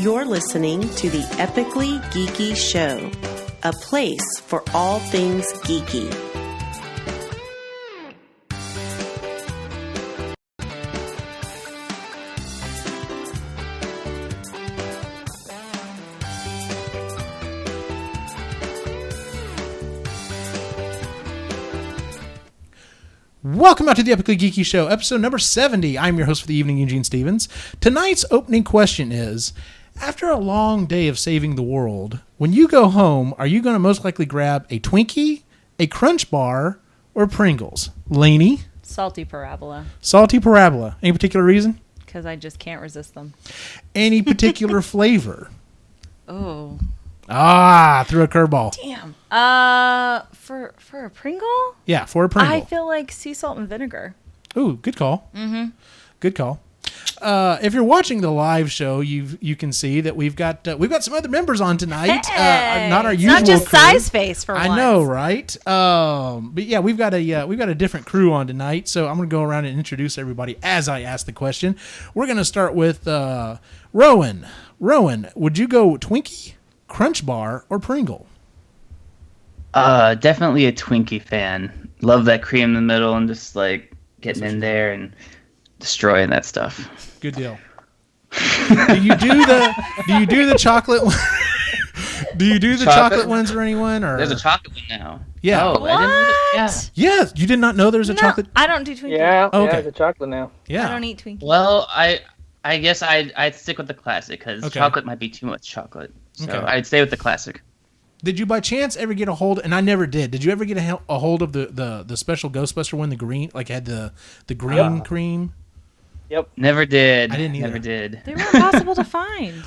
You're listening to the Epically Geeky Show, a place for all things geeky. Welcome out to the Epically Geeky Show, episode number 70. I'm your host for the evening, Eugene Stevens. Tonight's opening question is, after a long day of saving the world, when you go home, are you going to most likely grab a Twinkie, a Crunch Bar, or Pringles? Lainey? Salty parabola. Salty parabola. Any particular reason? Because I just can't resist them. Any particular flavor? Oh. Threw a curveball. Damn. For a Pringle? Yeah, for a Pringle. I feel like sea salt and vinegar. Ooh, good call. Mm-hmm. Good call. If you're watching the live show, you can see that we've got some other members on tonight. Hey, not our it's usual. Not just crew. size face for I once. know, right? But yeah, we've got a different crew on tonight. So I'm gonna go around and introduce everybody as I ask the question. We're gonna start with Rowan. Rowan, would you go Twinkie, Crunch Bar, or Pringle? Definitely a Twinkie fan. Love that cream in the middle and just like getting in there and destroying that stuff. Good deal. Do you do the chocolate? Do you do the chocolate ones or anyone? Or there's a chocolate one now. Yeah. Oh, What? I didn't know that. Yeah. Yeah, you did not know there's a chocolate. I don't do Twinkie. Yeah, Oh, okay. yeah, it's a chocolate now. Yeah. I don't eat Twinkie. Well, I guess I'd stick with the classic because Okay. chocolate might be too much chocolate. So Okay. I'd stay with the classic. Did you by chance ever get a hold? And I never did. Did you ever get a hold of the special Ghostbuster one, the green, like had the green cream? Yep. Never did. I didn't either. Never did. They were impossible to find.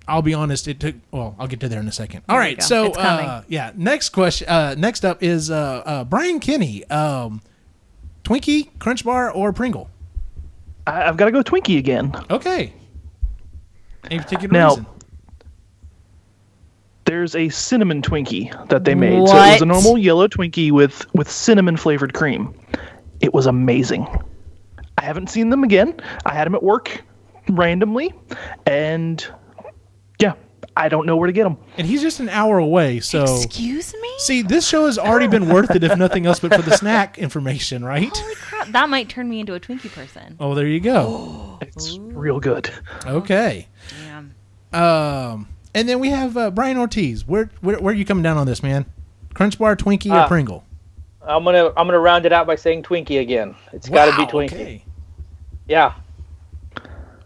I'll be honest. It took. Well, I'll get to there in a second. All There right. you go. So It's coming. yeah. Next question. Next up is Brian Kinney. Twinkie, Crunch Bar, or Pringle? I've got to go Twinkie again. Okay. Any particular Now, reason? There's a cinnamon Twinkie that they made. So it was a What? normal yellow Twinkie with cinnamon flavored cream. It was amazing. I haven't seen them again. I had them at work randomly, and yeah, I don't know where to get them. And he's just an hour away. So Excuse me? see, this show has already been worth it, if nothing else, but for the snack information, right? Holy crap. That might turn me into a Twinkie person. Oh, there you go. It's real good. Okay. Damn. And then we have Brian Ortiz. Where are you coming down on this, man? Crunch Bar, Twinkie, or Pringle? I'm gonna round it out by saying Twinkie again. It's got to be Twinkie. Okay. Yeah,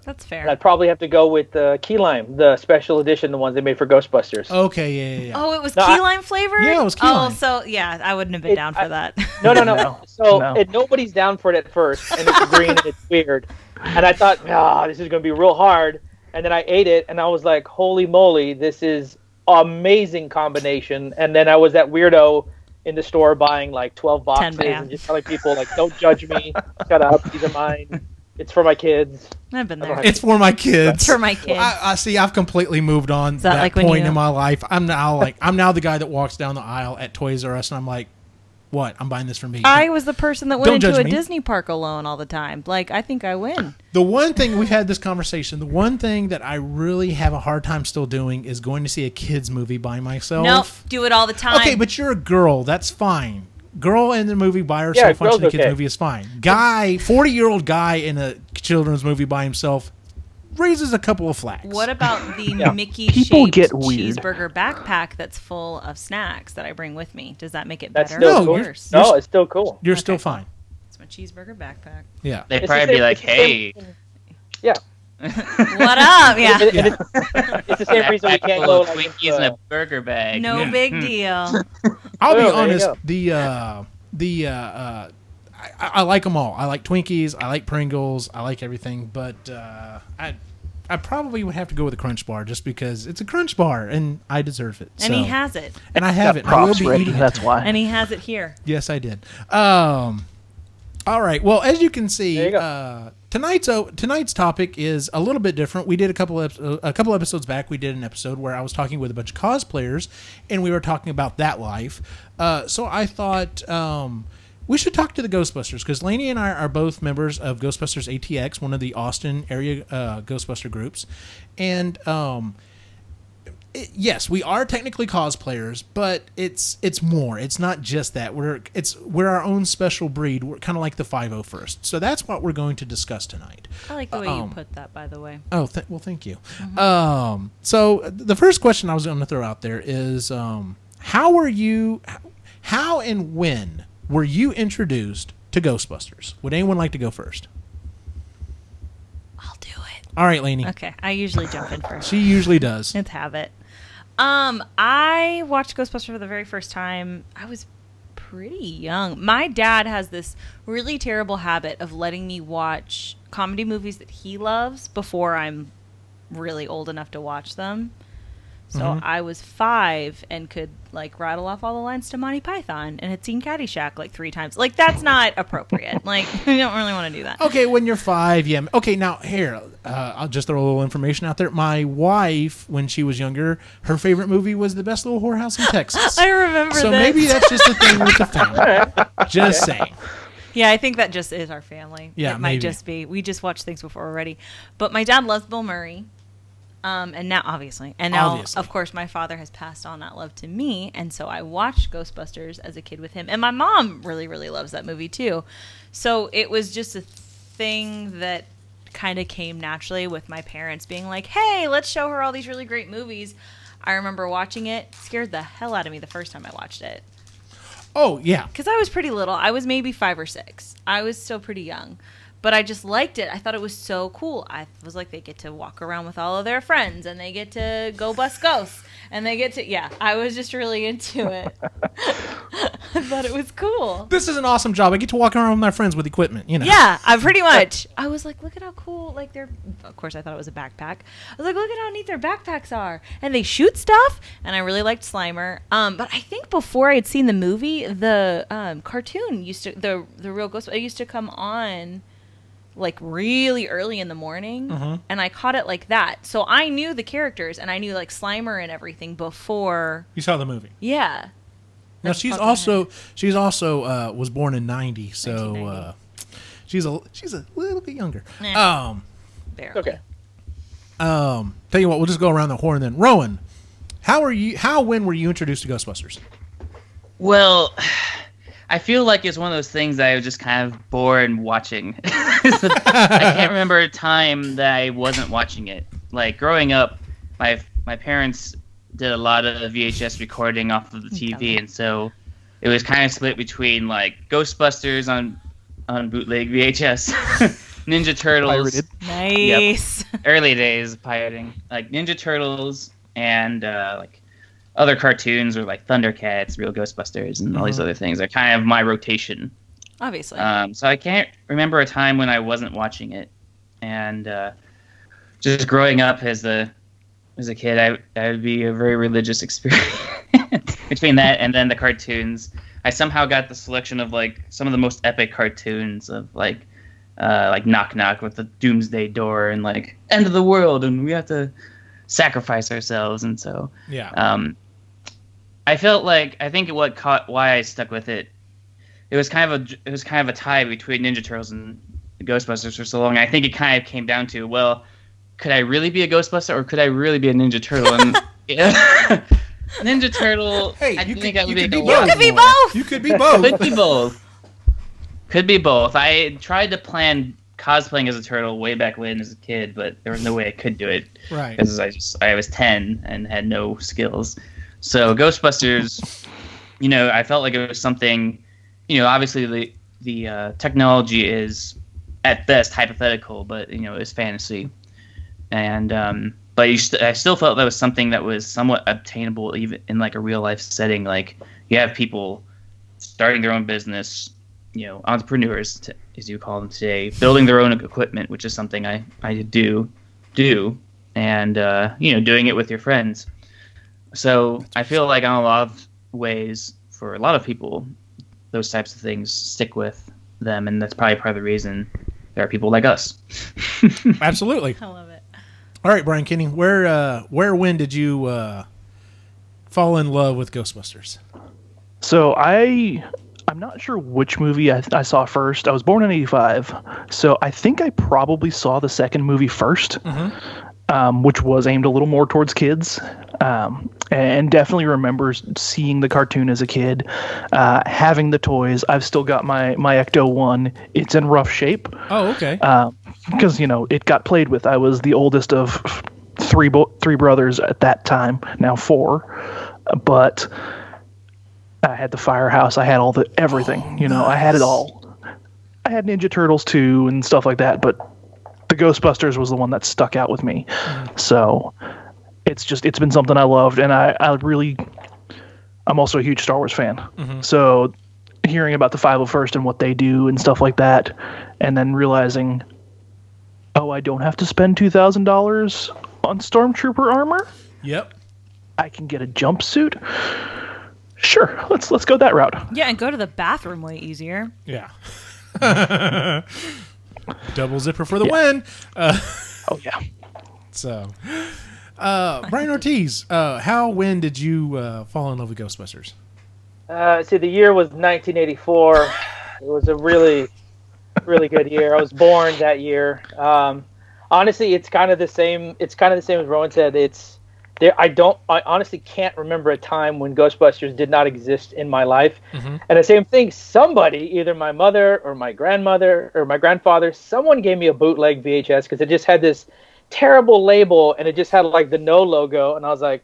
That's fair. and I'd probably have to go with Key Lime, the special edition, the ones they made for Ghostbusters. Okay, yeah. Oh, it was No, key I- lime flavored? Yeah, it was key Oh, lime. so, yeah, I wouldn't have been down for that. No. So No. nobody's down for it at first, and it's green and it's weird. And I thought, this is gonna be real hard. And then I ate it, and I was like, holy moly, this is amazing combination. And then I was that weirdo in the store buying like 12 boxes bags. and just telling people like, don't judge me, shut up, these are mine. It's for my kids. I've been there. It's for my kids. It's for my kids. I see. I've completely moved on that that like when point you- in my life. I'm now the guy that walks down the aisle at Toys R Us, and I'm like, what? I'm buying this for me. I was the person that Don't went into judge a me. Disney park alone all the time. Like, I think I win. The one thing we've had this conversation. The one thing that I really have a hard time still doing is going to see a kids movie by myself. Nope, do it all the time. Okay, but you're a girl. That's fine. Girl in the movie by herself girls watching a kids okay. movie is fine. Guy, 40-year-old guy in a children's movie by himself raises a couple of flags. What about the People Mickey-shaped get weird. cheeseburger backpack that's full of snacks that I bring with me? Does that make it That's better still or cool. worse? No, it's still cool. You're still Okay. fine. It's my cheeseburger backpack. Yeah. They'd It's probably the be same- like, it's the hey, same- Yeah. What up? Yeah. It's the same reason we backpack can't full go of like, Twinkies in a burger bag. No Yeah. big deal. I'll be Oh, there you honest. go. I like them all. I like Twinkies. I like Pringles. I like everything. But I probably would have to go with a Crunch Bar just because it's a Crunch Bar and I deserve it. And So- he has it. and I have Got it. And I will props be ready. eating That's it. why. And he has it here. Yes, I did. All right. Well, as you can see, There you go. tonight's topic is a little bit different. We did a couple episodes back. We did an episode where I was talking with a bunch of cosplayers, and we were talking about that life. So I thought we should talk to the Ghostbusters, because Lainey and I are both members of Ghostbusters ATX, one of the Austin area Ghostbuster groups, and yes, we are technically cosplayers, but it's more. It's not just that. We're our own special breed. We're kind of like the 501st. So that's what we're going to discuss tonight. I like the way you put that, by the way. Oh, well, thank you. So the first question I was going to throw out there is, how and when were you introduced to Ghostbusters? Would anyone like to go first? I'll do it. All right, Lainey. Okay, I usually jump in first. She usually does. It's habit. I watched Ghostbusters for the very first time. I was pretty young. My dad has this really terrible habit of letting me watch comedy movies that he loves before I'm really old enough to watch them. So I was 5 and could like rattle off all the lines to Monty Python and had seen Caddyshack like 3 times. Like, that's not appropriate. Like, you don't really want to do that. Okay, when you're 5, yeah. Okay, now here, I'll just throw a little information out there. My wife, when she was younger, her favorite movie was The Best Little Whorehouse in Texas. I remember so this. maybe that's just a thing with the family. Just saying. Yeah, I think that just is our family. Yeah, it might maybe. just be. We just watch things before we're ready. But my dad loves Bill Murray. And now, of course, my father has passed on that love to me, and so I watched Ghostbusters as a kid with him. And my mom really, really loves that movie too. So it was just a thing that kind of came naturally with my parents being like, "Hey, let's show her all these really great movies." I remember watching it; scared the hell out of me the first time I watched it. Oh yeah, because I was pretty little. I was maybe 5 or 6. I was still pretty young. But I just liked it. I thought it was so cool. I was like, they get to walk around with all of their friends, and they get to go bust ghosts, and they get to, I was just really into it. I thought it was cool. This is an awesome job. I get to walk around with my friends with equipment, you know. Yeah, I pretty much. I was like, look at how cool, like, of course, I thought it was a backpack. I was like, look at how neat their backpacks are. And they shoot stuff, and I really liked Slimer. But I think before I had seen the movie, the cartoon the real Ghost, it used to come on like really early in the morning, and I caught it like that. So I knew the characters, and I knew like Slimer and everything before you saw the movie. Yeah. Now she's also was born in 90, so she's a little bit younger. Barely. Okay. Tell you what, we'll just go around the horn then. Rowan, when were you introduced to Ghostbusters? Well, I feel like it's one of those things that I was just kind of bored watching. I can't remember a time that I wasn't watching it. Like, growing up, my parents did a lot of VHS recording off of the TV, and so it was kind of split between, like, Ghostbusters on bootleg VHS, Ninja Turtles. Pirated. Nice. Yep, early days of pirating. Like, Ninja Turtles and, like, other cartoons or like Thundercats, Real Ghostbusters, and all these other things are kind of my rotation. Obviously. So I can't remember a time when I wasn't watching it, and just growing up as a kid, I would be a very religious experience between that and then the cartoons. I somehow got the selection of like some of the most epic cartoons of like Knock Knock with the Doomsday Door and like End of the World, and we have to sacrifice ourselves, and so I felt like why I stuck with it. It was kind of a tie between Ninja Turtles and Ghostbusters for so long. I think it kind of came down to, well, could I really be a Ghostbuster or could I really be a Ninja Turtle? And Ninja Turtle. Hey, I think I would You could be both. You could be both. Could be both. Could be both. I tried to plan cosplaying as a turtle way back when as a kid, but there was no way I could do it. Right. Because I was 10 and had no skills. So Ghostbusters, I felt like it was something, obviously the technology is at best hypothetical, but it's fantasy. And but I still felt that was something that was somewhat obtainable even in like a real life setting. Like, you have people starting their own business, entrepreneurs, as you call them today, building their own equipment, which is something I do, and doing it with your friends. So I feel like in a lot of ways, for a lot of people, those types of things stick with them, and that's probably part of the reason there are people like us. Absolutely. I love it. All right, Brian Kinney, when did you fall in love with Ghostbusters? So I I'm not sure which movie I saw first. I was born in '85, so I think I probably saw the second movie first, which was aimed a little more towards kids. And definitely remember seeing the cartoon as a kid, having the toys. I've still got my Ecto one. It's in rough shape. Oh, okay. Because it got played with. I was the oldest of three brothers at that time. Now 4, but I had the firehouse. I had everything. I had it all. I had Ninja Turtles too and stuff like that. But the Ghostbusters was the one that stuck out with me. So it's been something I loved, and I'm also a huge Star Wars fan. So hearing about the 501st and what they do and stuff like that, and then realizing, I don't have to spend $2,000 on Stormtrooper armor. Yep. I can get a jumpsuit. Sure, let's go that route. Yeah, and go to the bathroom way easier. Yeah. Double zipper for the win. Oh yeah. So, Brian Ortiz, when did you fall in love with Ghostbusters? The year was 1984. It was a really, really good year. I was born that year. Honestly, it's kind of the same. It's kind of the same as Rowan said. I honestly can't remember a time when Ghostbusters did not exist in my life. And the same thing, somebody, either my mother or my grandmother or my grandfather, someone gave me a bootleg VHS because it just had this terrible label and it just had like the No logo. And I was like,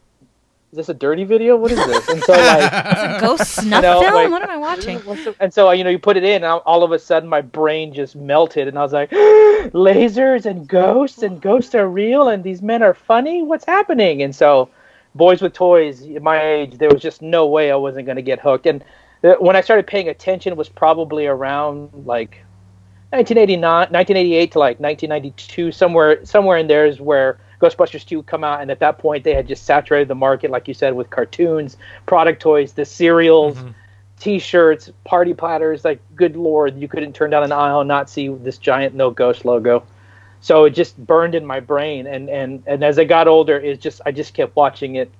is this a dirty video? What is this? And so like, It's a ghost snuff film? What am I watching? And so, you put it in, and all of a sudden my brain just melted, and I was like, lasers and ghosts are real, and these men are funny? What's happening? And so, Boys with Toys, at my age, there was just no way I wasn't going to get hooked. And when I started paying attention was probably around like 1988 to like 1992, somewhere in there is where Ghostbusters 2 come out, and at that point they had just saturated the market, like you said, with cartoons, product toys, the cereals, T-shirts, party platters. Like, good Lord, you couldn't turn down an aisle and not see this giant No Ghost logo. So it just burned in my brain, and as I got older, I just kept watching it,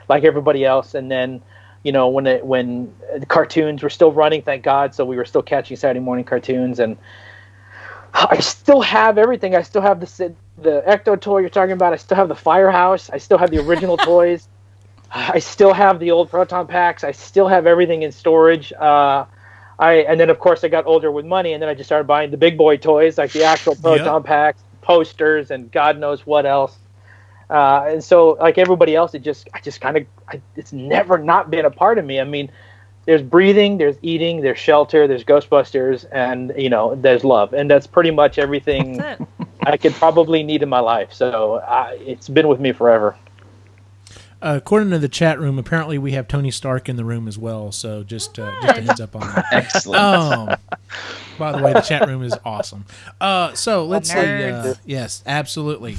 like everybody else. And then, when the cartoons were still running, thank God, so we were still catching Saturday morning cartoons, and I still have everything. I still have the Ecto toy you're talking about. I still have the Firehouse. I still have the original toys. I still have the old proton packs. I still have everything in storage. And then of course I got older with money, and then I just started buying the big boy toys, like the actual proton packs, posters, and God knows what else. And so, like everybody else, it's never not been a part of me. I mean, there's breathing, there's eating, there's shelter, there's Ghostbusters, and there's love, and that's pretty much everything I could probably need in my life. So it's been with me forever. According to the chat room, apparently we have Tony Stark in the room as well. So just a heads up on that. Excellent. By the way, the chat room is awesome. So let's say yes, absolutely.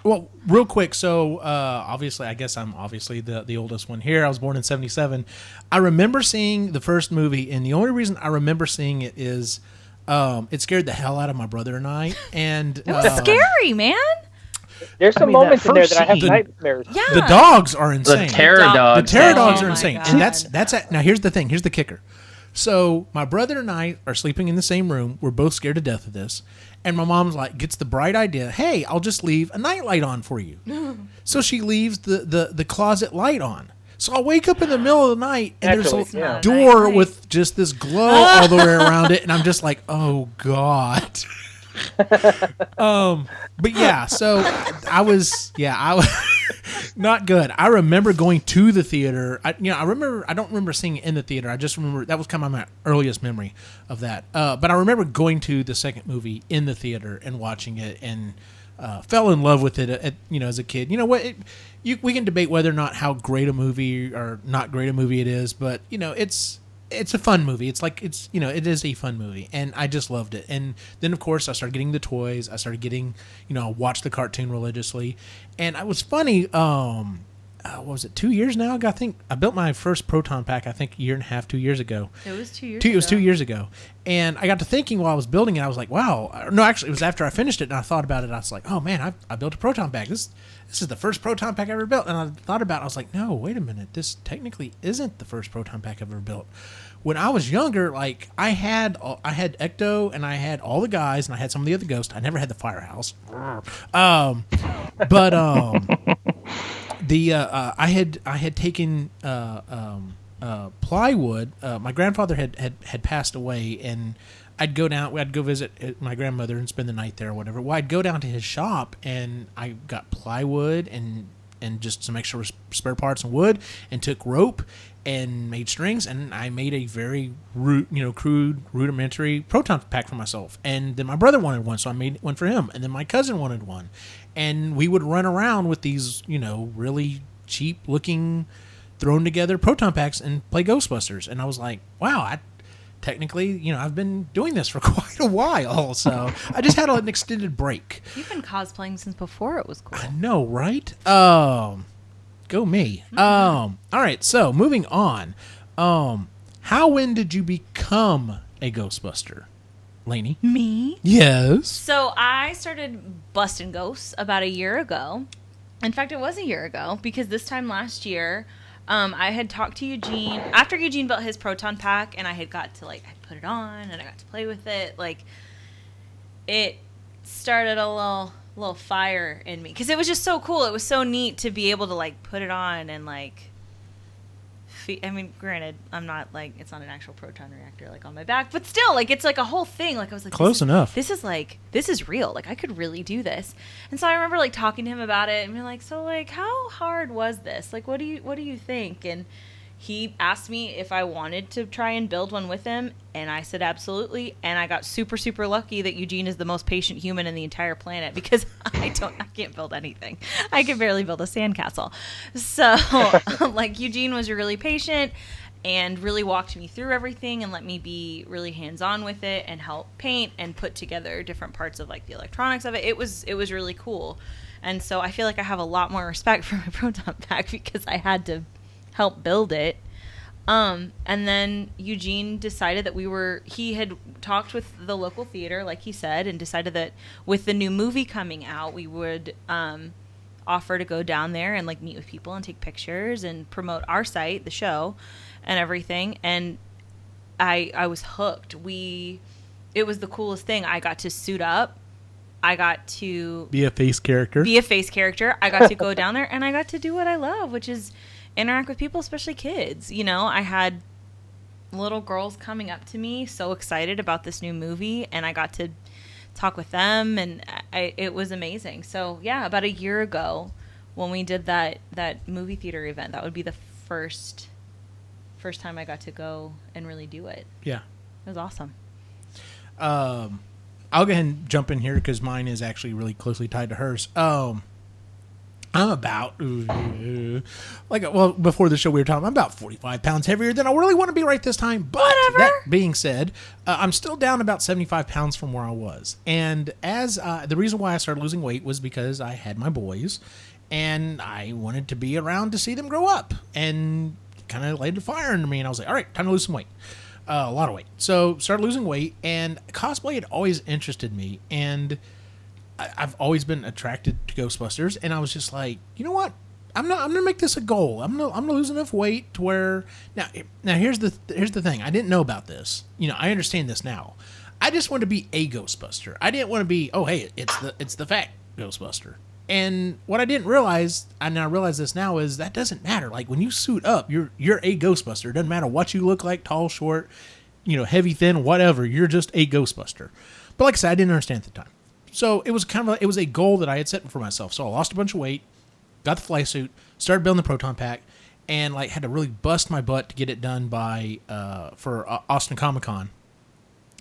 Well, real quick, so obviously, I guess I'm obviously the oldest one here. I was born in 1977. I remember seeing the first movie, and the only reason I remember seeing it is it scared the hell out of my brother and I. And it was scary, man. There's some moments in there that I have nightmares. Yeah. The dogs are insane. The terror dogs. The terror dogs are insane. God. And that's it. Now, here's the thing. Here's the kicker. So my brother and I are sleeping in the same room. We're both scared to death of this. And my mom's like, gets the bright idea, hey, I'll just leave a nightlight on for you. So she leaves the closet light on. So I'll wake up in the middle of the night, and there's a door with just this glow all the way around it. And I'm just like, oh, God. But yeah, so I was not good. I remember going to the theater. I don't remember seeing it in the theater. I just remember that was kind of my earliest memory of that. But I remember going to the second movie in the theater and watching it, and fell in love with it as a kid. You know what? We can debate whether or not how great a movie or not great a movie it is, but it's a fun movie. It is a fun movie, and I just loved it. And then, of course, I started getting the toys. I started getting, watch the cartoon religiously. And it was funny, what was it, 2 years now? I think I built my first proton pack, I think, a year and a half, 2 years ago. It was 2 years It ago. was 2 years ago. And I got to thinking while I was building it, I was like, wow. No, actually, it was after I finished it, and I thought about it. I was like, oh, man, I built a proton pack. This is the first proton pack I ever built. And I thought about it. I was like, no, wait a minute. This technically isn't the first proton pack I've ever built. When I was younger, like, I had Ecto, and I had all the guys, and I had some of the other ghosts. I never had the firehouse. I had taken plywood. My grandfather had passed away, and I'd go visit my grandmother and spend the night there or whatever. Well, I'd go down to his shop, and I got plywood and just some extra spare parts and wood, and took rope and made strings, and I made a very crude, rudimentary proton pack for myself. And then my brother wanted one, so I made one for him. And then my cousin wanted one, and we would run around with these, really cheap looking, thrown together proton packs and play Ghostbusters. And I was like, wow, technically, I've been doing this for quite a while. So I just had an extended break. You've been cosplaying since before it was cool. I know, right? Go me. All right, so moving on. When did you become a Ghostbuster? Lainey? Me? Yes. So I started busting ghosts about a year ago. In fact, it was a year ago, because this time last year, I had talked to Eugene after Eugene built his proton pack, and I had got to I put it on and I got to play with it. It started a little fire in me, because it was just so cool. It was so neat to be able to put it on and granted, I'm not it's not an actual proton reactor on my back, but still it's a whole thing. I was close enough. This is real. I could really do this. And so I remember talking to him about it and being so how hard was this? What do you think? And he asked me if I wanted to try and build one with him, and I said absolutely. And I got super, super lucky that Eugene is the most patient human in the entire planet, because I can't build anything. I can barely build a sandcastle. So Eugene was really patient and really walked me through everything and let me be really hands-on with it and help paint and put together different parts of the electronics of it. It was really cool. And so I feel I have a lot more respect for my proton pack, because I had to help build it. And then Eugene decided that he had talked with the local theater, like he said, and decided that with the new movie coming out, we would offer to go down there and meet with people and take pictures and promote our site, the show, and everything. And I was hooked. It was the coolest thing. I got to suit up. I got to be a face character. I got to go down there, and I got to do what I love, which is interact with people, especially kids. I had little girls coming up to me so excited about this new movie, and I got to talk with them, and it was amazing. So yeah, about a year ago when we did that movie theater event, that would be the first time I got to go and really do it. Yeah. It was awesome. I'll go ahead and jump in here, because mine is actually really closely tied to hers. I'm about, before the show we were talking, I'm about 45 pounds heavier than I really want to be right this time. But whatever. That being said, I'm still down about 75 pounds from where I was. And as the reason why I started losing weight was because I had my boys, and I wanted to be around to see them grow up, and kind of laid the fire under me. And I was like, all right, time to lose some weight. A lot of weight. So started losing weight, and cosplay had always interested me. And I've always been attracted to Ghostbusters, and I was just like, you know what? I'm gonna make this a goal. I'm gonna lose enough weight to where now here's the thing. I didn't know about this. I understand this now. I just wanted to be a Ghostbuster. I didn't want to be, oh hey, it's the fat Ghostbuster. And what I didn't realize, and I realize this now, is that doesn't matter. When you suit up, you're a Ghostbuster. It doesn't matter what you look like, tall, short, heavy, thin, whatever. You're just a Ghostbuster. But like I said, I didn't understand at the time. So it was it was a goal that I had set for myself. So I lost a bunch of weight, got the fly suit, started building the proton pack, and had to really bust my butt to get it done by for Austin Comic-Con.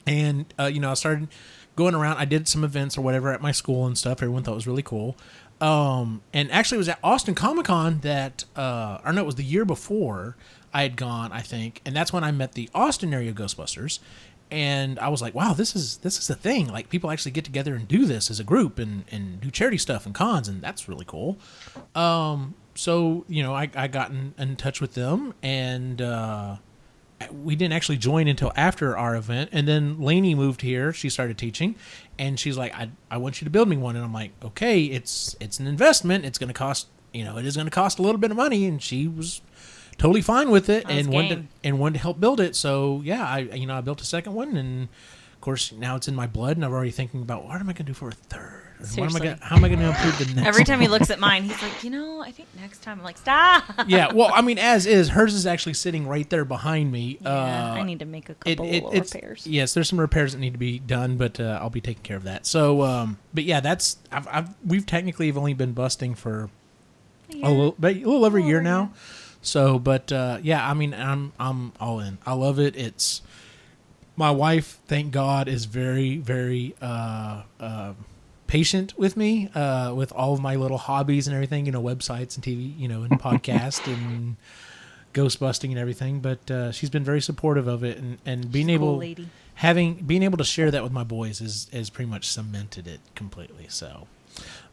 And I started going around. I did some events or whatever at my school and stuff. Everyone thought it was really cool. And actually, it was at Austin Comic-Con that, it was the year before I had gone, I think, and that's when I met the Austin area Ghostbusters. And I was like, wow, this is a thing. People actually get together and do this as a group and do charity stuff and cons, and that's really cool. so I got in touch with them, and we didn't actually join until after our event. And then Lainey moved here. She started teaching, and she's like, I want you to build me one. And I'm like, okay, it's an investment. It's going to cost, it is going to cost a little bit of money. And she was totally fine with it and wanted to help build it. So yeah, I built a second one, and of course now it's in my blood, and I'm already thinking about what am I going to do for a third? How am I going to improve the next Every time one? he looks at mine, he's like, I think next time. I'm like, stop. Yeah, well, I mean, as is, hers is actually sitting right there behind me. Yeah, I need to make a couple little repairs. Yes, there's some repairs that need to be done, but I'll be taking care of that. So, but yeah, we've technically only been busting for a little over a year now. So, but yeah, I mean, I'm all in. I love it. It's my wife, thank God, is very, very patient with me with all of my little hobbies and everything, websites and TV, and podcast and ghostbusting and everything. But she's been very supportive of it, and being able to share that with my boys is pretty much cemented it completely. So,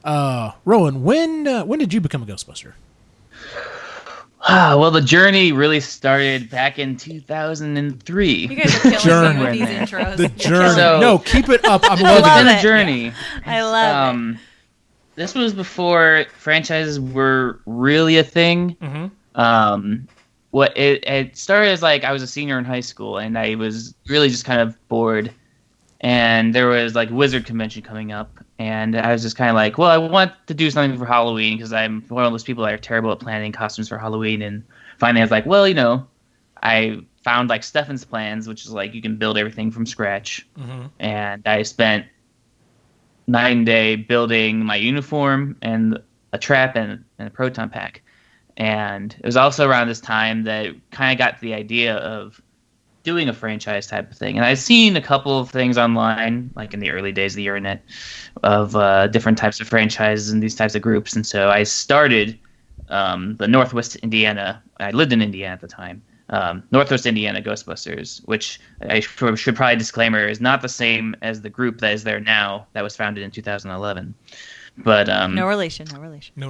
Rowan, when did you become a Ghostbuster? Well, the journey really started back in 2003. You guys are killing me with these intros. The journey. No, keep it up. I'm loving It's been it. a journey. I love it. This was before franchises were really a thing. Mm-hmm. It started as I was a senior in high school, and I was really just kind of bored. And there was Wizard Convention coming up, and I was just kind of well, I want to do something for Halloween because I'm one of those people that are terrible at planning costumes for Halloween. And finally, I was well, I found Stefan's Plans, which is you can build everything from scratch. Mm-hmm. And I spent night and day building my uniform and a trap and a proton pack. And it was also around this time that kind of got the idea of doing a franchise type of thing. And I've seen a couple of things online, in the early days of the internet, of different types of franchises and these types of groups. And so I started the Northwest Indiana. I lived in Indiana at the time. Northwest Indiana Ghostbusters, which I should probably disclaimer is not the same as the group that is there now that was founded in 2011. But no relation. No relation. You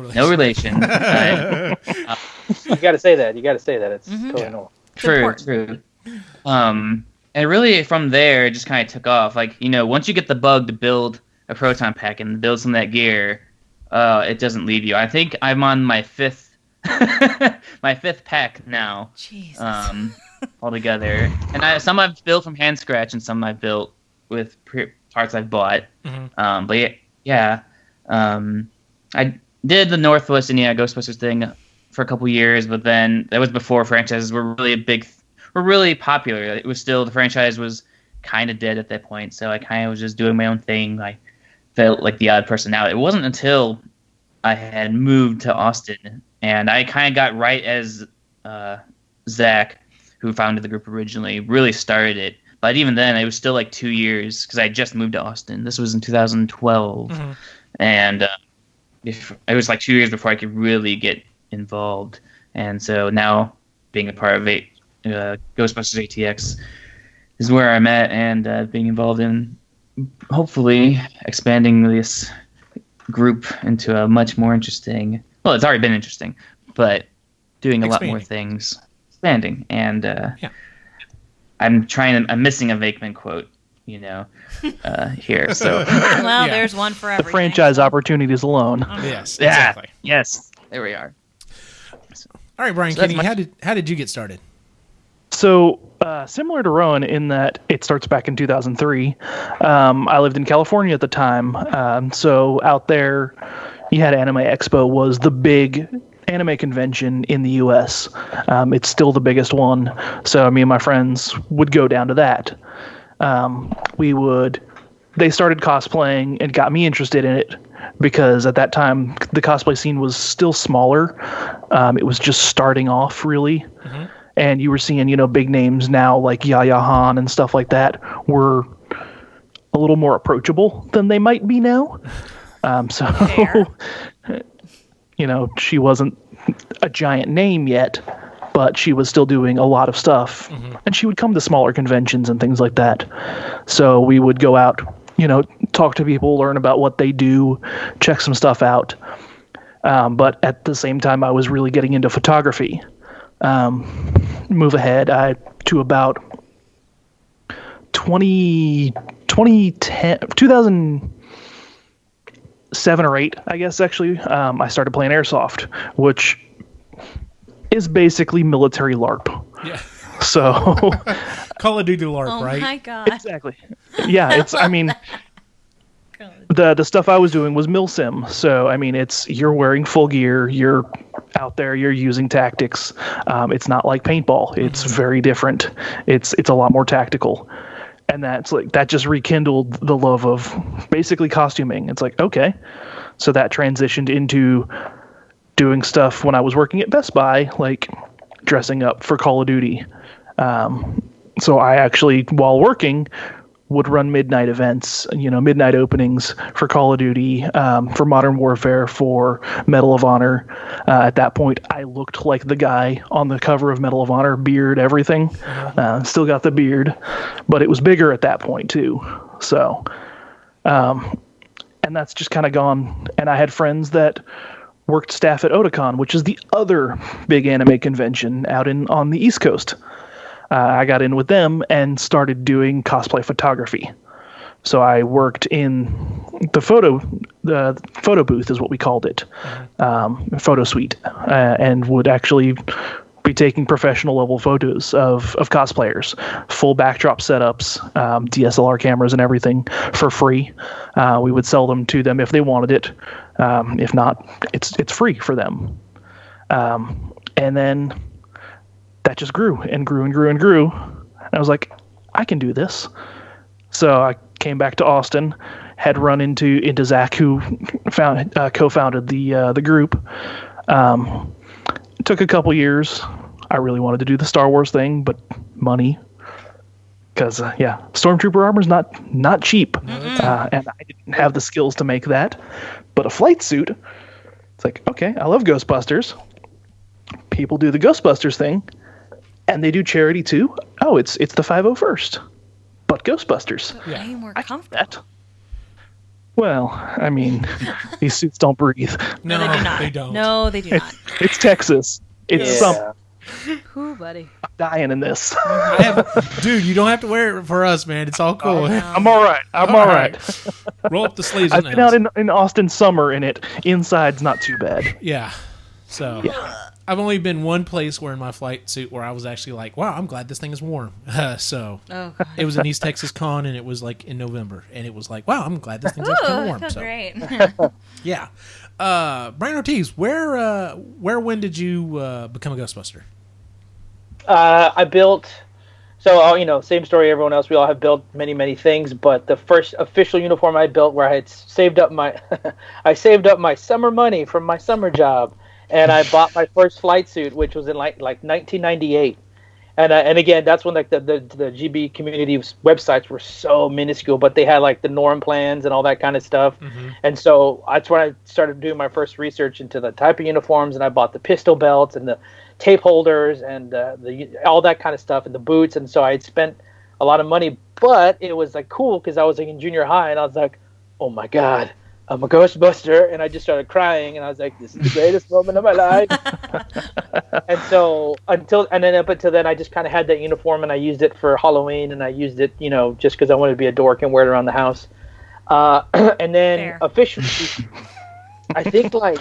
got to say that. It's totally normal. True. And really from there, it just kind of took off. Once you get the bug to build a proton pack and build some of that gear, it doesn't leave you. I think I'm on my fifth pack now. Jesus. Altogether. And some I've built from hand scratch, and some I've built with parts I've bought. Mm-hmm. But yeah. I did the Northwest Indiana Ghostbusters thing for a couple years, but then that was before franchises were really popular. It was still, the franchise was kind of dead at that point, so I kind of was just doing my own thing. I felt like the odd person out. It wasn't until I had moved to Austin, and I kind of got right as Zach, who founded the group originally, really started it. But even then, it was still 2 years, because I just moved to Austin. This was in 2012. Mm-hmm. And it was 2 years before I could really get involved. And so now, being a part of Ghostbusters ATX is where I'm at, and being involved in hopefully expanding this group into a much more interesting. Well, it's already been interesting, but doing a lot more things, expanding, and I'm missing a Vakeman quote, here. So well, there's one for everything. The franchise opportunities alone. Yes, exactly. Yes, there we are. All right, Brian Kinney, how did you get started? So, similar to Rowan in that it starts back in 2003. I lived in California at the time. So out there, you had Anime Expo was the big anime convention in the U.S. It's still the biggest one. So me and my friends would go down to that. They started cosplaying and got me interested in it because at that time, the cosplay scene was still smaller. It was just starting off, really. Mm-hmm. And you were seeing, big names now like Yaya Han and stuff like that were a little more approachable than they might be now. She wasn't a giant name yet, but she was still doing a lot of stuff. Mm-hmm. And she would come to smaller conventions and things like that. So we would go out, talk to people, learn about what they do, check some stuff out. But at the same time, I was really getting into photography. Move ahead to about 2007 or 8, I guess, actually. I started playing Airsoft, which is basically military LARP. Yeah. So Call of Duty LARP, Oh right? my god. exactly. Yeah, I mean, the stuff I was doing was milsim. So I mean, you're wearing full gear, you're out there, you're using tactics. It's not like paintball. It's very different. It's a lot more tactical. And that just rekindled the love of basically costuming. It's like, okay. So that transitioned into doing stuff when I was working at Best Buy, like dressing up for Call of Duty. So I actually, while working, would run midnight events, midnight openings for Call of Duty, for Modern Warfare, for Medal of Honor. At that point, I looked like the guy on the cover of Medal of Honor, beard, everything. Still got the beard, but it was bigger at that point too. So, and that's just kind of gone. And I had friends that worked staff at Otakon, which is the other big anime convention out on the East Coast. I got in with them and started doing cosplay photography. So I worked in the photo booth is what we called it, photo suite, and would actually be taking professional level photos of cosplayers, full backdrop setups, DSLR cameras and everything for free. We would sell them to them if they wanted it. If not, it's free for them. And then that just grew and grew and grew and grew. And I was like, I can do this. So I came back to Austin, had run into Zach, who co-founded the group. It took a couple years. I really wanted to do the Star Wars thing, but money. Because, Stormtrooper armor's not cheap. And I didn't have the skills to make that. But a flight suit, it's like, okay, I love Ghostbusters. People do the Ghostbusters thing. And they do charity too. Oh, it's the 501st, but Ghostbusters. But way more I can do comfortable. that. Well, I mean, these suits don't breathe. No, they do not. they don't. No, they do not. It's Texas. It's Yeah. Whew, buddy. I'm dying in this. Dude, you don't have to wear it for us, man. It's all cool. Oh, no. I'm all right. I'm all right. Roll up the sleeves. I've and been out in Austin summer in it. Inside's not too bad. Yeah. So I've only been one place wearing my flight suit where I was actually like, wow, I'm glad this thing is warm. So Oh, God. it was an East Texas con, and it was like in November, and it was like, wow, I'm glad this thing's Ooh, actually kind of I warm. feel So great. yeah. Brian Ortiz, when did you become a Ghostbuster? I built, same story everyone else. We all have built many, many things, but the first official uniform I built, where I had saved up my, summer money from my summer job, and I bought my first flight suit, which was in like 1998. And again, that's when like the GB community websites were so minuscule, but they had like the norm plans and all that kind of stuff. Mm-hmm. And so that's when I started doing my first research into the type of uniforms, and I bought the pistol belts and the tape holders and all that kind of stuff and the boots. And so I had spent a lot of money, but it was like cool because I was like in junior high, and I was like, oh my God, I'm a Ghostbuster. And I just started crying, and I was like, this is the greatest moment of my life. And so up until then, I just kind of had that uniform, and I used it for Halloween, and I used it, just because I wanted to be a dork and wear it around the house. And then Fair. officially, I think like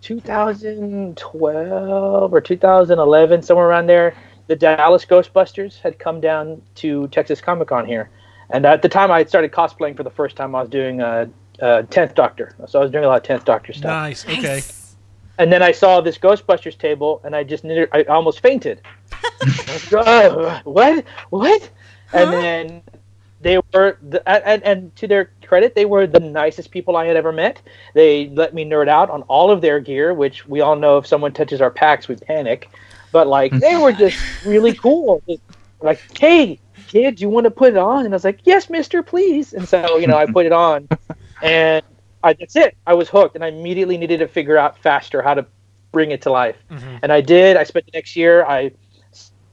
2012 or 2011, somewhere around there, the Dallas Ghostbusters had come down to Texas Comic Con here. And at the time I had started cosplaying for the first time, I was doing 10th Doctor. So I was doing a lot of 10th Doctor stuff. Nice. Okay. And then I saw this Ghostbusters table, and I almost fainted. What? And then they were, and to their credit, they were the nicest people I had ever met. They let me nerd out on all of their gear, which we all know if someone touches our packs, we panic. But like, they were just really cool. Like, hey, kid, do you want to put it on? And I was like, yes, mister, please. And so, I put it on, and that's it. I was hooked, and I immediately needed to figure out faster how to bring it to life. Mm-hmm. And I did. I spent the next year, I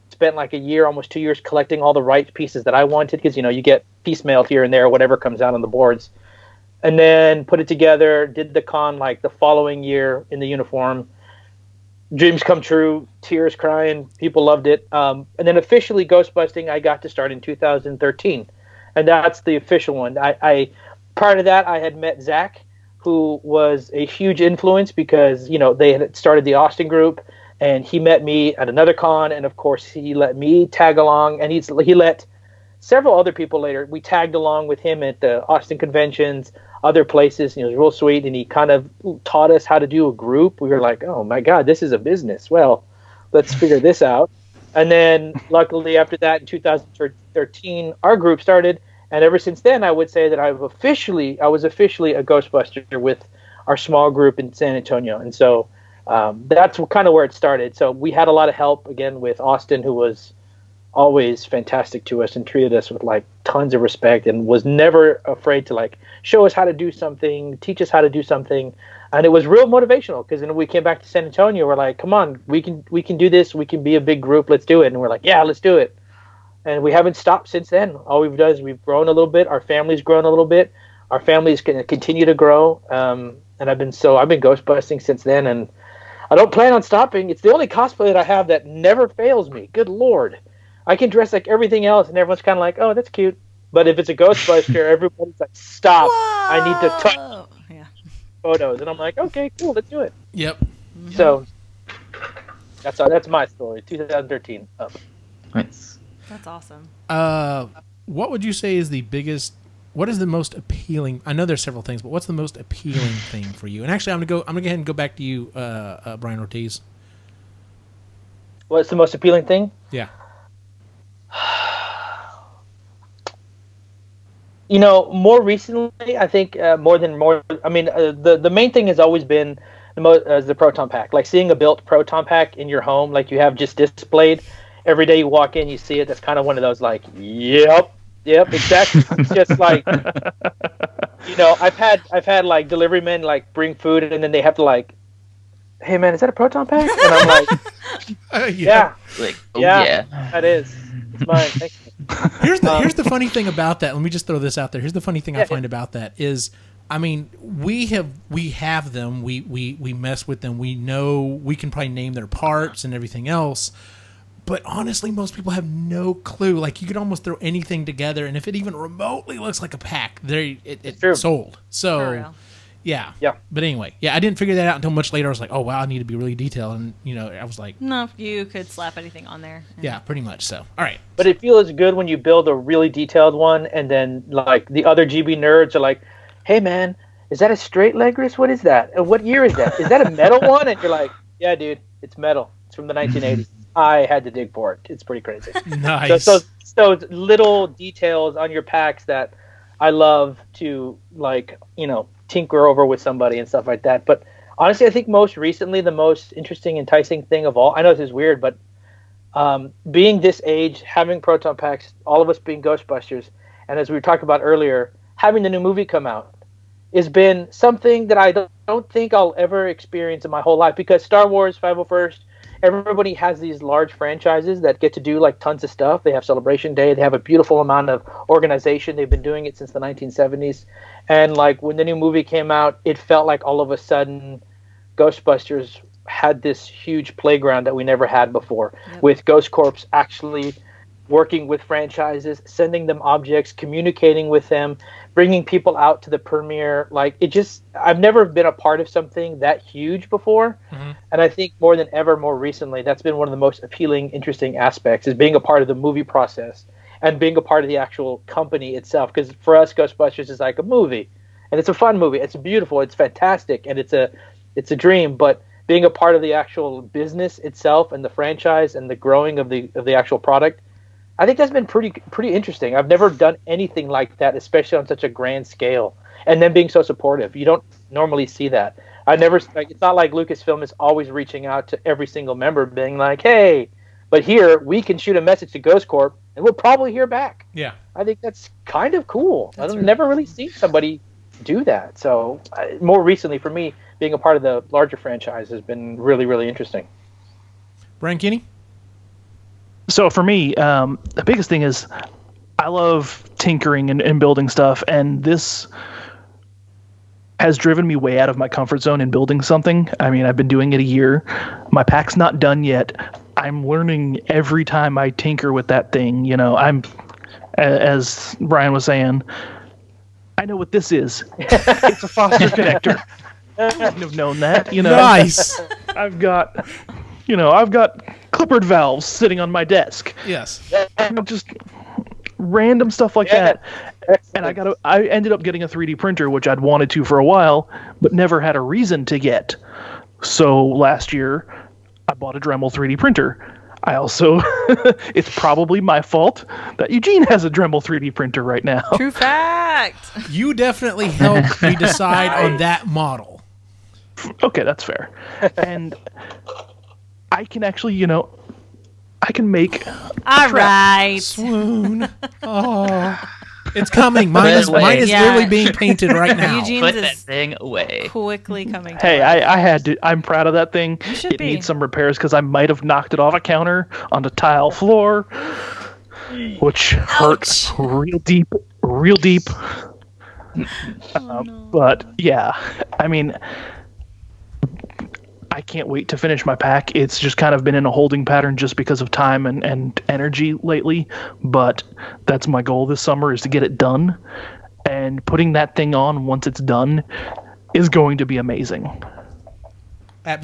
spent like a year, almost 2 years, collecting all the right pieces that I wanted, because, you get piecemeal here and there, whatever comes out on the boards. and then put it together, did the con like the following year in the uniform. Dreams come true, tears crying, people loved it. And then officially Ghostbusting, I got to start in 2013. And that's the official one. I prior to that, I had met Zach, who was a huge influence because, you know, they had started the Austin group, and he met me at another con, and of course he let me tag along, and he let several other people later. We tagged along with him at the Austin conventions, other places. It was real sweet, and he kind of taught us how to do a group. We were like, oh my God, this is a business. Well, let's figure this out. And then luckily after that, in 2013, our group started. And ever since then, I would say that I was officially a Ghostbuster with our small group in San Antonio. And so that's kind of where it started. So we had a lot of help, again, with Austin, who was always fantastic to us and treated us with like tons of respect and was never afraid to like show us how to do something, teach us how to do something. And it was real motivational because then we came back to San Antonio. We're like, come on, we can do this. We can be a big group. Let's do it. And we're like, yeah, let's do it. And we haven't stopped since then. All we've done is we've grown a little bit. Our family's grown a little bit. Our family's going to continue to grow. And I've been Ghostbusting since then. And I don't plan on stopping. It's the only cosplay that I have that never fails me. Good Lord. I can dress like everything else, and everyone's kind of like, oh, that's cute. But if it's a Ghostbuster, everybody's like, stop. Whoa! I need to touch photos. And I'm like, okay, cool, let's do it. Yep. Mm-hmm. So that's my story, 2013 up. Nice. That's awesome. What would you say is what is the most appealing? I know there's several things, but what's the most appealing thing for you? And actually, I'm gonna go ahead and go back to you, Brian Ortiz. What's the most appealing thing? Yeah. You know, more recently, I think the main thing has always been the proton pack. Like seeing a built proton pack in your home, like you have just displayed every day you walk in, you see it. That's kind of one of those like, yep, exactly. It's just like, you know, I've had like delivery men like bring food and then they have to like, hey man, is that a proton pack? And I'm like, yeah, like, yeah, that is. It's mine. Thank you. Here's the funny thing about that. Let me just throw this out there. Here's the funny thing I find about that is, I mean, we have them. We mess with them. We know we can probably name their parts and everything else. But honestly, most people have no clue. Like you could almost throw anything together, and if it even remotely looks like a pack, it's sold. So. Yeah. But anyway, I didn't figure that out until much later. I was like, oh, wow, I need to be really detailed. And, you know, I was like... No, if you could slap anything on there. Yeah, pretty much so. All right. But it feels good when you build a really detailed one and then, like, the other GB nerds are like, hey, man, is that a straight Legris? What is that? And what year is that? Is that a metal one? And you're like, yeah, dude, it's metal. It's from the 1980s. I had to dig for it. It's pretty crazy. Nice. So those little details on your packs that I love to, like, you know, tinker over with somebody and stuff like that. But honestly, I think most recently the most interesting, enticing thing of all, I know this is weird, but being this age, having proton packs, all of us being Ghostbusters, and as we were talking about earlier, having the new movie come out has been something that I don't think I'll ever experience in my whole life, because Star Wars 501st, everybody has these large franchises that get to do like tons of stuff. They have Celebration Day. They have a beautiful amount of organization. They've been doing it since the 1970s. And like when the new movie came out, it felt like all of a sudden Ghostbusters had this huge playground that we never had before, with Ghost Corps actually working with franchises, sending them objects, communicating with them, bringing people out to the premiere. Like I've never been a part of something that huge before. Mm-hmm. And I think more than ever, more recently, that's been one of the most appealing, interesting aspects, is being a part of the movie process and being a part of the actual company itself. Because for us, Ghostbusters is like a movie, and it's a fun movie. It's beautiful. It's fantastic. And it's a dream, but being a part of the actual business itself and the franchise and the growing of the actual product, I think that's been pretty interesting. I've never done anything like that, especially on such a grand scale. And then being so supportive. You don't normally see that. It's not like Lucasfilm is always reaching out to every single member being like, hey, but here we can shoot a message to Ghost Corp and we'll probably hear back. Yeah. I think that's kind of cool. I've never really seen somebody do that. So more recently for me, being a part of the larger franchise has been really, really interesting. Brian Kinney? So for me, the biggest thing is I love tinkering and building stuff, and this has driven me way out of my comfort zone in building something. I mean, I've been doing it a year. My pack's not done yet. I'm learning every time I tinker with that thing. I'm, as Brian was saying, I know what this is. It's a Foster connector. I wouldn't have known that. Nice. I've got clippered valves sitting on my desk. Yes. Just random stuff like that. And I ended up getting a 3D printer, which I'd wanted to for a while, but never had a reason to get. So last year, I bought a Dremel 3D printer. I also, it's probably my fault that Eugene has a Dremel 3D printer right now. True fact. You definitely helped me decide on that model. Okay, that's fair. And I can actually, I can make. All right. Swoon. Oh, it's coming. Mine is literally being painted right now. Eugene's Put is that thing away. quickly coming. Hey, I had to. I'm proud of that thing. You should It be. needs some repairs because I might have knocked it off a counter onto tile floor, which hurt real deep, real deep. But yeah, I mean, I can't wait to finish my pack. It's just kind of been in a holding pattern just because of time and energy lately. But that's my goal this summer, is to get it done. And putting that thing on once it's done is going to be amazing.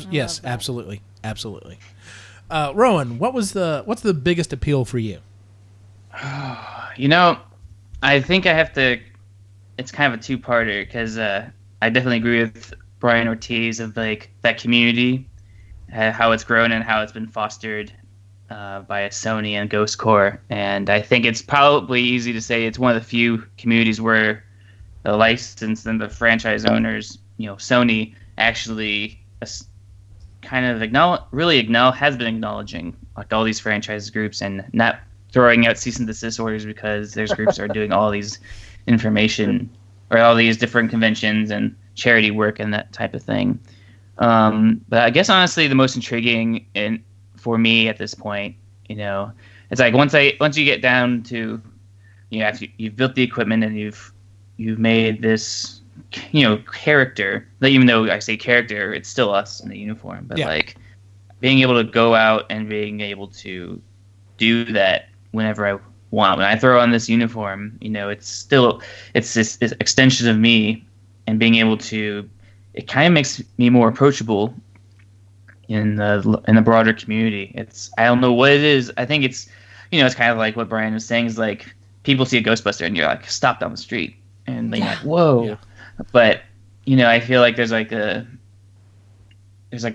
Yes, absolutely. Rowan, what's the biggest appeal for you? I think I have to. It's kind of a two-parter because I definitely agree with Brian Ortiz of like that community, how it's grown and how it's been fostered by Sony and Ghost Core. And I think it's probably easy to say it's one of the few communities where the license and the franchise owners, Sony actually kind of has been acknowledging like all these franchise groups and not throwing out cease and desist orders because there's groups that are doing all these information or all these different conventions and charity work and that type of thing. But I guess honestly the most intriguing for me at this point, it's like once you get down to, after you've built the equipment and you've made this, character, that even though I say character, it's still us in the uniform, but like being able to go out and being able to do that whenever I want. When I throw on this uniform, it's this extension of me, and being able to, it kind of makes me more approachable in the broader community. I don't know what it is. I think it's, it's kind of like what Brian was saying, is like people see a Ghostbuster and you're like stopped on the street and they're like, whoa. Yeah. But, I feel like there's like a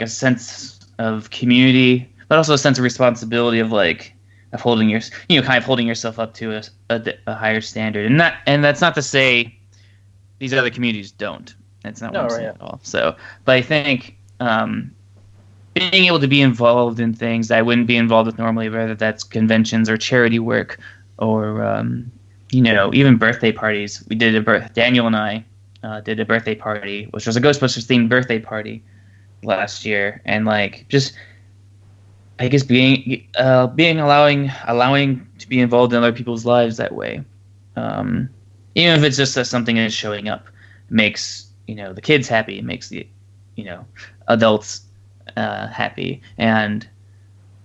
sense of community, but also a sense of responsibility of like, of holding kind of holding yourself up to a higher standard. And that's not to say these other communities don't. That's not what I'm saying at all. So, but I think being able to be involved in things that I wouldn't be involved with normally, whether that's conventions or charity work or, even birthday parties. We did Daniel and I did a birthday party, which was a Ghostbusters themed birthday party last year. And like, just, I guess allowing to be involved in other people's lives that way. Even if it's just something that's showing up, makes, the kids happy, it makes the, adults happy. And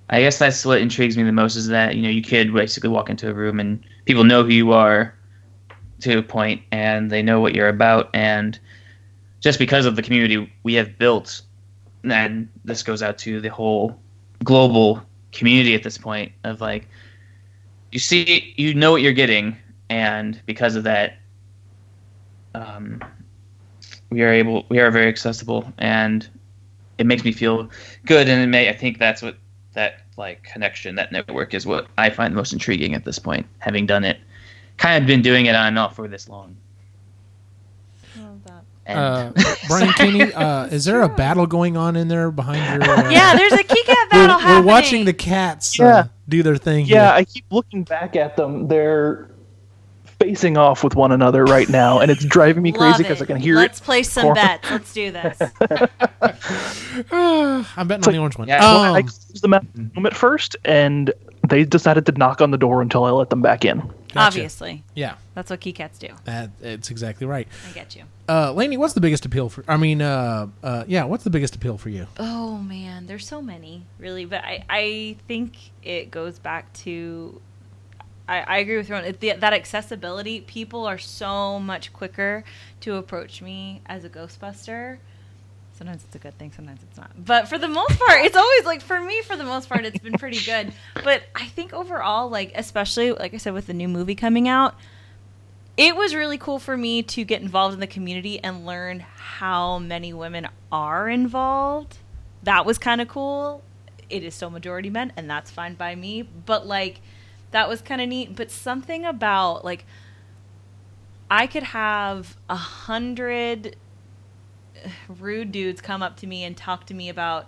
I guess that's what intrigues me the most, is that, you could basically walk into a room and people know who you are to a point, and they know what you're about. And just because of the community we have built, and this goes out to the whole global community at this point, of like, you know what you're getting, and because of that, we are very accessible, and it makes me feel good. And I think that's what that like connection, that network, is what I find the most intriguing at this point, having done it, kind of been doing it on and off for this long. Brian Kinney, is there a battle going on in there behind your? Yeah, there's a Key Cat battle happening. We're watching the cats do their thing. Yeah, here. I keep looking back at them. They're facing off with one another right now, and it's driving me crazy because I can hear Let's play some bets. Let's do this. I'm betting on the orange one. Yeah. I closed them at first, and they decided to knock on the door until I let them back in. Gotcha. Obviously. Yeah. That's what key cats do. That's exactly right. I get you. Lainey, what's the biggest appeal for? What's the biggest appeal for you? Oh man, there's so many, really. But I think it goes back to. I agree with Ron. That accessibility. People are so much quicker to approach me as a Ghostbuster. Sometimes it's a good thing, sometimes it's not. But for the most part, it's always like, for me, for the most part, it's been pretty good. But I think overall, like, especially, like I said, with the new movie coming out, it was really cool for me to get involved in the community and learn how many women are involved. That was kind of cool. It is still majority men, and that's fine by me. But, like, that was kind of neat. But something about, like, I could have 100 rude dudes come up to me and talk to me about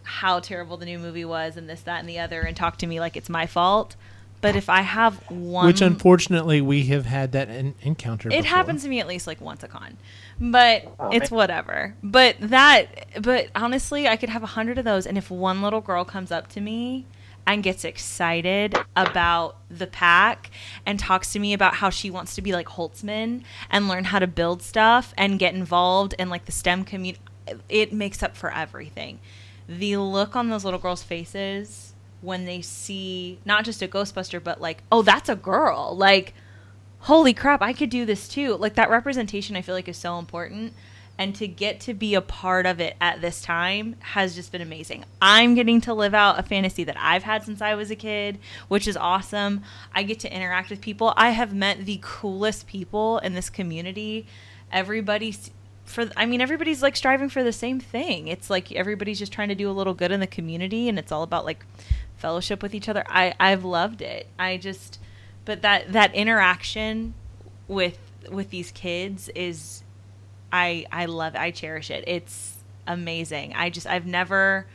how terrible the new movie was and this, that, and the other, and talk to me like it's my fault. But if I have one... Which, unfortunately, we have had that encounter before. It happens to me at least, like, once a con. But it's whatever. But honestly, I could have 100 of those, and if one little girl comes up to me and gets excited about the pack and talks to me about how she wants to be like Holtzman and learn how to build stuff and get involved in like the STEM community, it makes up for everything. The look on those little girls' faces when they see not just a Ghostbuster, but like, oh, that's a girl. Like, holy crap, I could do this too. Like, that representation I feel like is so important. And to get to be a part of it at this time has just been amazing. I'm getting to live out a fantasy that I've had since I was a kid, which is awesome. I get to interact with people. I have met the coolest people in this community. Everybody's like striving for the same thing. It's like everybody's just trying to do a little good in the community, and it's all about like fellowship with each other. I've loved it. But that interaction with these kids is... I love it. I cherish it. It's amazing. I've never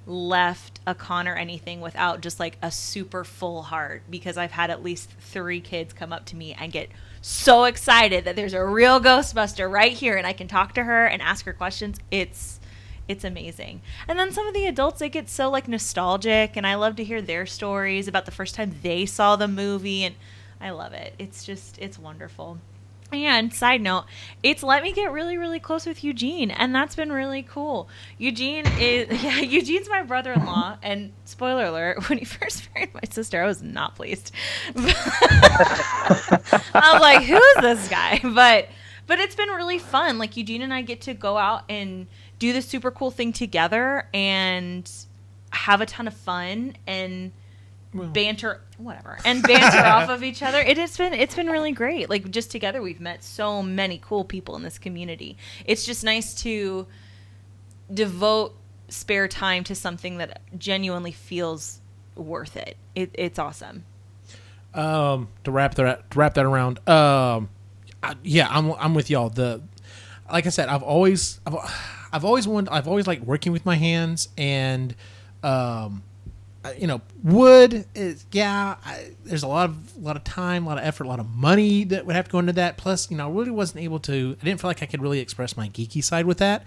left a con or anything without just like a super full heart, because I've had at least 3 kids come up to me and get so excited that there's a real Ghostbuster right here and I can talk to her and ask her questions. It's amazing. And then some of the adults, they get so like nostalgic, and I love to hear their stories about the first time they saw the movie, and I love it. It's wonderful. And side note, it's let me get really, really close with Eugene, and that's been really cool. Eugene's my brother-in-law, and spoiler alert, when he first married my sister, I was not pleased. I was like, who's this guy? But it's been really fun. Like, Eugene and I get to go out and do this super cool thing together and have a ton of fun and banter off of each other. It's been really great. Like, just together we've met so many cool people in this community. It's just nice to devote spare time to something that genuinely feels worth it. It's awesome. To wrap that around, I'm with y'all. Like I said, I've always liked working with my hands, and wood is, there's a lot of time, a lot of effort, a lot of money that would have to go into that. Plus, I really wasn't able to, I didn't feel like I could really express my geeky side with that.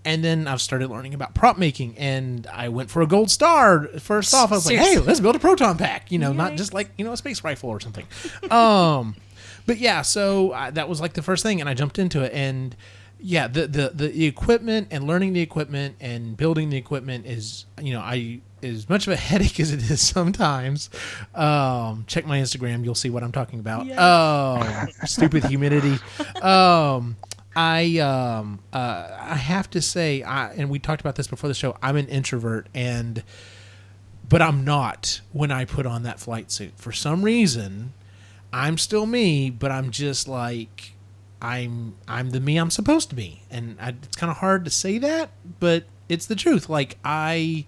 And then I've started learning about prop making, and I went for a gold star. First off, I was like, hey, let's build a proton pack, not just like, a space rifle or something. But yeah, so that was like the first thing, and I jumped into it. And yeah, the equipment and learning the equipment and building the equipment is, as much of a headache as it is sometimes. Check my Instagram, you'll see what I'm talking about. Yes. Stupid humidity. I have to say, and we talked about this before the show, I'm an introvert, but I'm not when I put on that flight suit. For some reason, I'm still me, but I'm just like, I'm the me I'm supposed to be. And it's kind of hard to say that, but it's the truth. Like, I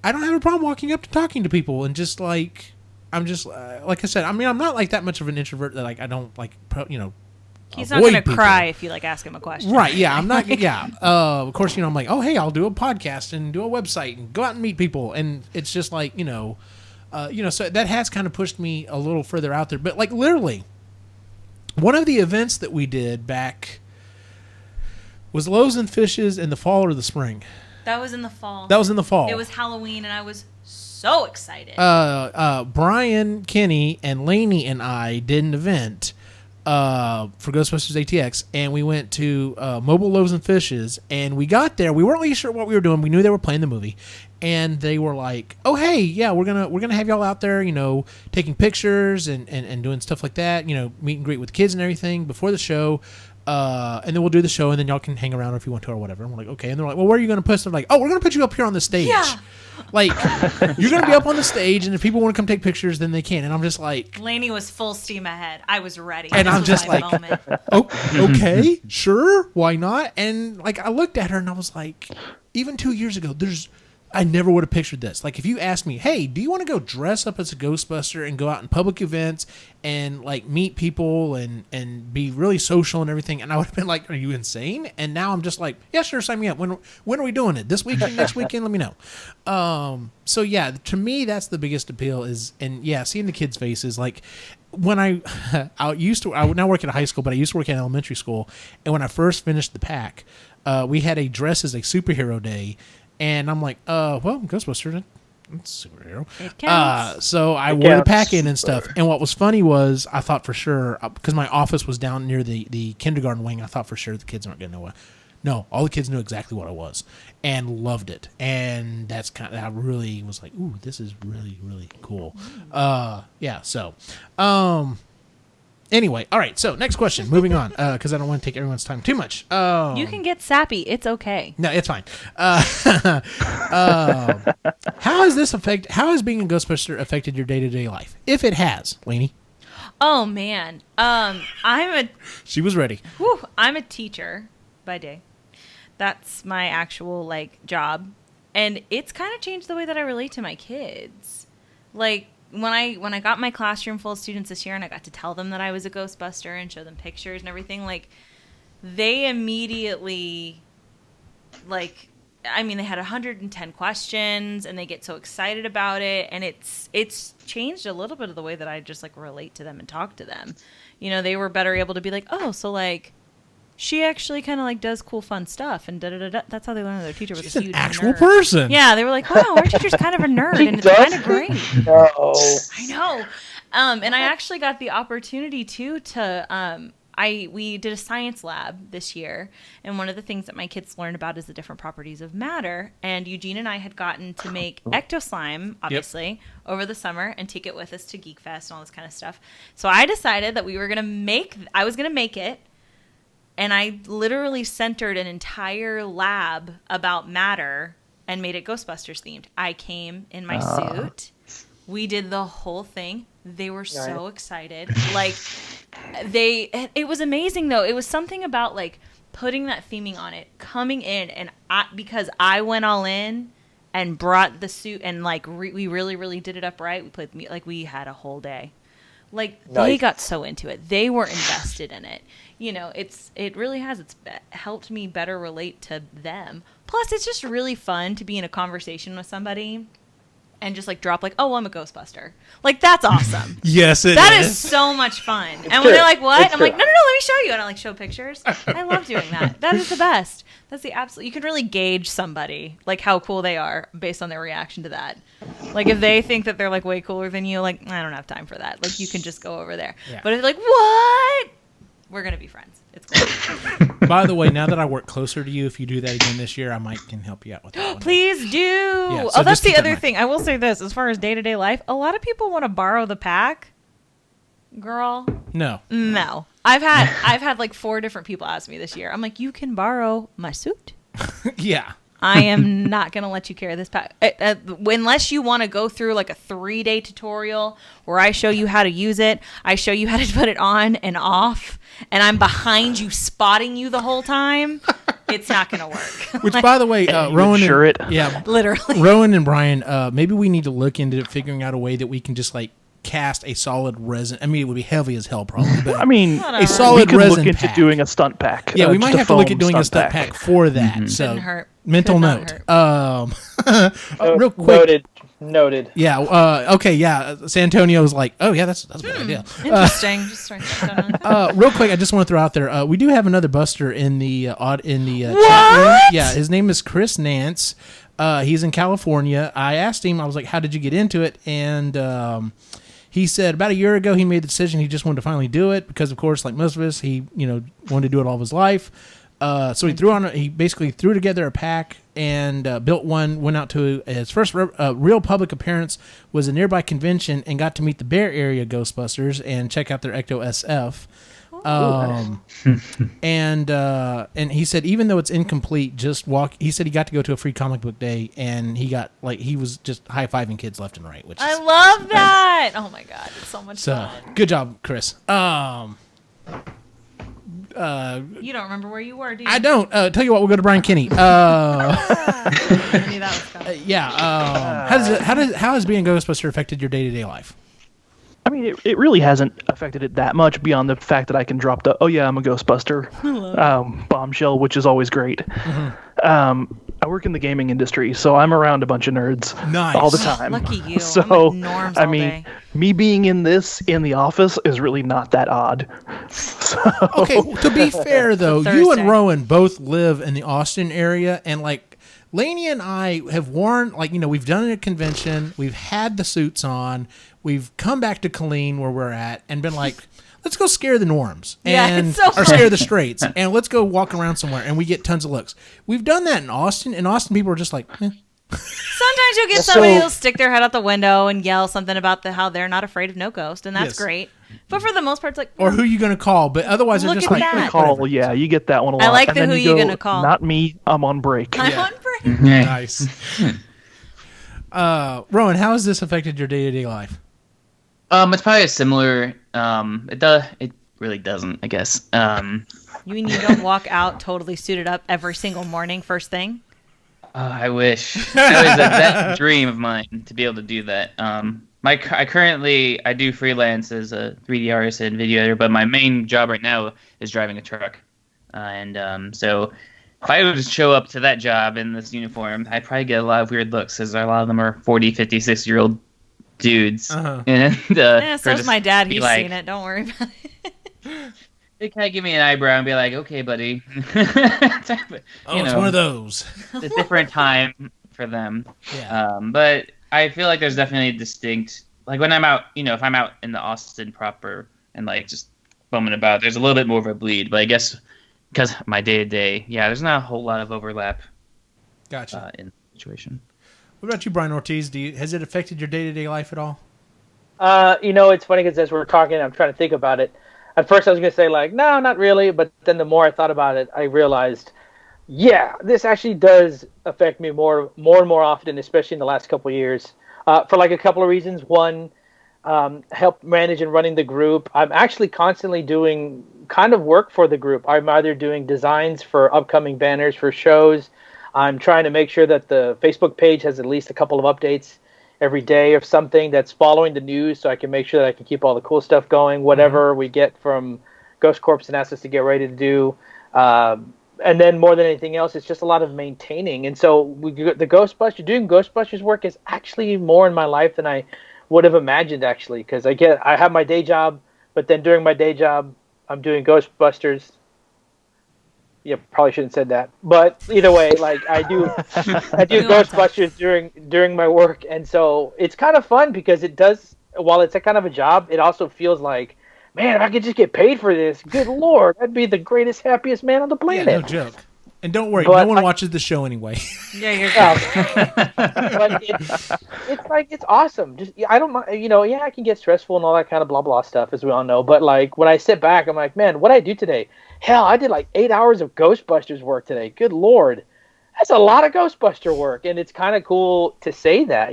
don't have a problem walking up to talking to people, and just like, I'm just like I said, I'm not like that much of an introvert that like I don't like he's not gonna cry if you like ask him a question, right? Yeah, I'm not. Yeah, of course, I'm like, oh hey, I'll do a podcast and do a website and go out and meet people, and it's just like so that has kind of pushed me a little further out there. But like, literally, one of the events that we did back was Loaves and Fishes in the fall or the spring. That was in the fall. That was in the fall. It was Halloween, and I was so excited. Brian, Kenny, and Lainey and I did an event for Ghostbusters ATX, and we went to Mobile Loaves and Fishes, and we got there. We weren't really sure what we were doing. We knew they were playing the movie, and they were like, "Oh, hey, yeah, we're gonna have y'all out there, taking pictures and doing stuff like that, meet and greet with the kids and everything before the show." And then we'll do the show, and then y'all can hang around if you want to or whatever. And we're like, okay. And they're like, well, where are you going to put us? They're like, oh, we're going to put you up here on the stage. Yeah. Like, you're going to be up on the stage, and if people want to come take pictures, then they can. And I'm just like... Lainey was full steam ahead. I was ready. And This I'm was just my like, moment. oh, okay, sure, why not? And, like, I looked at her, and I was like, even 2 years ago, I never would have pictured this. Like, if you asked me, hey, do you want to go dress up as a Ghostbuster and go out in public events and, like, meet people and be really social and everything? And I would have been like, are you insane? And now I'm just like, yeah, sure, sign me up. When are we doing it? This weekend, next weekend? Let me know. So, yeah, to me, that's the biggest appeal is, and, yeah, seeing the kids' faces. Like, when I would now work at a high school, but I used to work at an elementary school. And when I first finished the pack, we had a dress as a superhero day. And I'm like, well, Ghostbuster, that's a superhero. It counts. So I wore the pack in and stuff. And what was funny was I thought for sure, because my office was down near the kindergarten wing, I thought for sure the kids weren't going to know what. No, all the kids knew exactly what I was and loved it. And that's I really was like, ooh, this is really, really cool. Yeah, so... Anyway, all right, so next question. Moving on, because I don't want to take everyone's time too much. You can get sappy. It's okay. No, it's fine. How has being a Ghostbuster affected your day-to-day life? If it has, Lainey. Oh, man. She was ready. I'm a teacher by day. That's my actual, job. And it's kind of changed the way that I relate to my kids. Like, when I got my classroom full of students this year and I got to tell them that I was a Ghostbuster and show them pictures and everything, they immediately, they had 110 questions and they get so excited about it, and it's changed a little bit of the way that I just relate to them and talk to them. They were better able to be like, oh, so she actually kind of does cool, fun stuff, and da-da-da-da. That's how they learned their teacher was She's a huge an actual nerd. person. Yeah, they were like, wow, our teacher's kind of a nerd, and it's kind of great. No. I know. And I actually got the opportunity, too, we did a science lab this year, and one of the things that my kids learned about is the different properties of matter. And Eugene and I had gotten to make ectoslime, obviously, over the summer and take it with us to Geek Fest and all this kind of stuff. So I decided that I was going to make it. And I literally centered an entire lab about matter and made it Ghostbusters themed. I came in my suit. We did the whole thing. They were so excited. It was amazing though. It was something about putting that theming on it, coming in, and because I went all in and brought the suit and we really, really did it up right. We played we had a whole day. They got so into it. They were invested in it. It really has. It's helped me better relate to them. Plus, it's just really fun to be in a conversation with somebody and just drop oh, I'm a Ghostbuster. That's awesome. Yes, That is so much fun. And when they're like, what? I'm like, no, let me show you. And I show pictures. I love doing that. That is the best. That's the absolute. You can really gauge somebody, how cool they are based on their reaction to that. If they think that they're way cooler than you, I don't have time for that. You can just go over there. Yeah. But if they're what? We're going to be friends. It's cool. By the way, now that I work closer to you, if you do that again this year, I can help you out with that one. Please do. Yeah, so that's the other thing. I will say this. As far as day-to-day life, a lot of people want to borrow the pack. Girl. No. I've had 4 different people ask me this year. I'm like, you can borrow my suit. Yeah. I am not going to let you carry this pack. Unless you want to go through a 3-day tutorial where I show you how to use it. I show you how to put it on and off. And I'm behind you spotting you the whole time. It's not going to work. Which, by the way, Rowan literally. Rowan and Brian, maybe we need to look into figuring out a way that we can just cast a solid resin. I mean, it would be heavy as hell, probably. But Whatever. A solid we could resin look into pack. doing a stunt pack. Yeah, we might have to look at doing a stunt pack pack for that. Mm-hmm. So Couldn't hurt. Mental Could note. Real quick. Noted. Yeah. Okay. Yeah. Santonio was like, "Oh yeah, that's a good idea." Interesting. Just Real quick, I just want to throw out there. We do have another Buster in the chat room. What? Yeah, his name is Chris Nance. He's in California. I asked him, I was like, how did you get into it? And he said about a year ago he made the decision he just wanted to finally do it because, of course, like most of us, he wanted to do it all of his life. So he basically threw together a pack and built one, went out to his first real public appearance was a nearby convention and got to meet the Bear Area Ghostbusters and check out their Ecto SF. And he said even though it's incomplete, he said he got to go to a free comic book day and he was just high-fiving kids left and right, which I love that. Oh my god, it's so much fun. Good job, Chris. You don't remember where you were, do you? I don't. Tell you what, we'll go to Brian Kinney. I knew that was coming. How has being a Ghostbuster affected your day-to-day life? I mean, it really hasn't affected it that much beyond the fact that I can drop the, oh yeah, I'm a Ghostbuster bombshell, which is always great. Mm-hmm. I work in the gaming industry, so I'm around a bunch of nerds all the time. Lucky you. So, I'm with norms all day. Me being in the office is really not that odd. So. Okay, to be fair, though, you and Rowan both live in the Austin area, and like Lainey and I have worn, we've done it at a convention, we've had the suits on, we've come back to Colleen where we're at, and been like, let's go scare the norms or scare the straights, and let's go walk around somewhere, and we get tons of looks. We've done that in Austin, and Austin people are just like, eh. Sometimes you'll get somebody who'll stick their head out the window and yell something about how they're not afraid of no ghost, and that's great. But for the most part, it's like... Or who you going to call, but otherwise they're just like... Call, yeah, you get that one a lot. I like the who you going to call. Not me, I'm on break. I'm on break. Nice. Rowan, how has this affected your day-to-day life? It's probably a similar. It really doesn't, I guess. You mean you don't walk out totally suited up every single morning, first thing? I wish. That was that dream of mine to be able to do that. I do freelance as a 3D artist and video editor, but my main job right now is driving a truck. So if I would just show up to that job in this uniform, I'd probably get a lot of weird looks, because a lot of them are 40, 50, 60-year-old dudes. Uh-huh. And so's my dad. He's seen it. Don't worry about it. They kind of give me an eyebrow and be like, okay, buddy. It's one of those. It's a different time for them. Yeah. But I feel like there's definitely a distinct, like when I'm out, if I'm out in the Austin proper and like just bumming about, there's a little bit more of a bleed. But I guess because my day-to-day, there's not a whole lot of overlap. Gotcha. In the situation. What about you, Brian Ortiz? Has it affected your day-to-day life at all? It's funny because as we're talking, I'm trying to think about it. At first, I was going to say, no, not really. But then the more I thought about it, I realized, this actually does affect me more and more often, especially in the last couple of years, for a couple of reasons. One, help manage and running the group. I'm actually constantly doing kind of work for the group. I'm either doing designs for upcoming banners for shows. I'm trying to make sure that the Facebook page has at least a couple of updates every day of something that's following the news, so I can make sure that I can keep all the cool stuff going, whatever we get from Ghost Corps and asks us to get ready to do. And then more than anything else, it's just a lot of maintaining. And so doing Ghostbusters work is actually more in my life than I would have imagined, actually, because I have my day job, but then during my day job, I'm doing Ghostbusters. Yeah, probably shouldn't have said that. But either way, I do Ghostbusters during my work, and so it's kind of fun because it does. While it's a kind of a job, it also feels like, man, if I could just get paid for this, good Lord, I'd be the greatest, happiest man on the planet. Yeah, no joke. And don't worry, no one watches the show anyway. Yeah, you're good. But it's awesome. Just I don't mind. I can get stressful and all that kind of blah blah stuff, as we all know. But when I sit back, I'm like, man, what I do today? Hell, I did 8 hours of Ghostbusters work today. Good Lord, that's a lot of Ghostbuster work, and it's kind of cool to say that.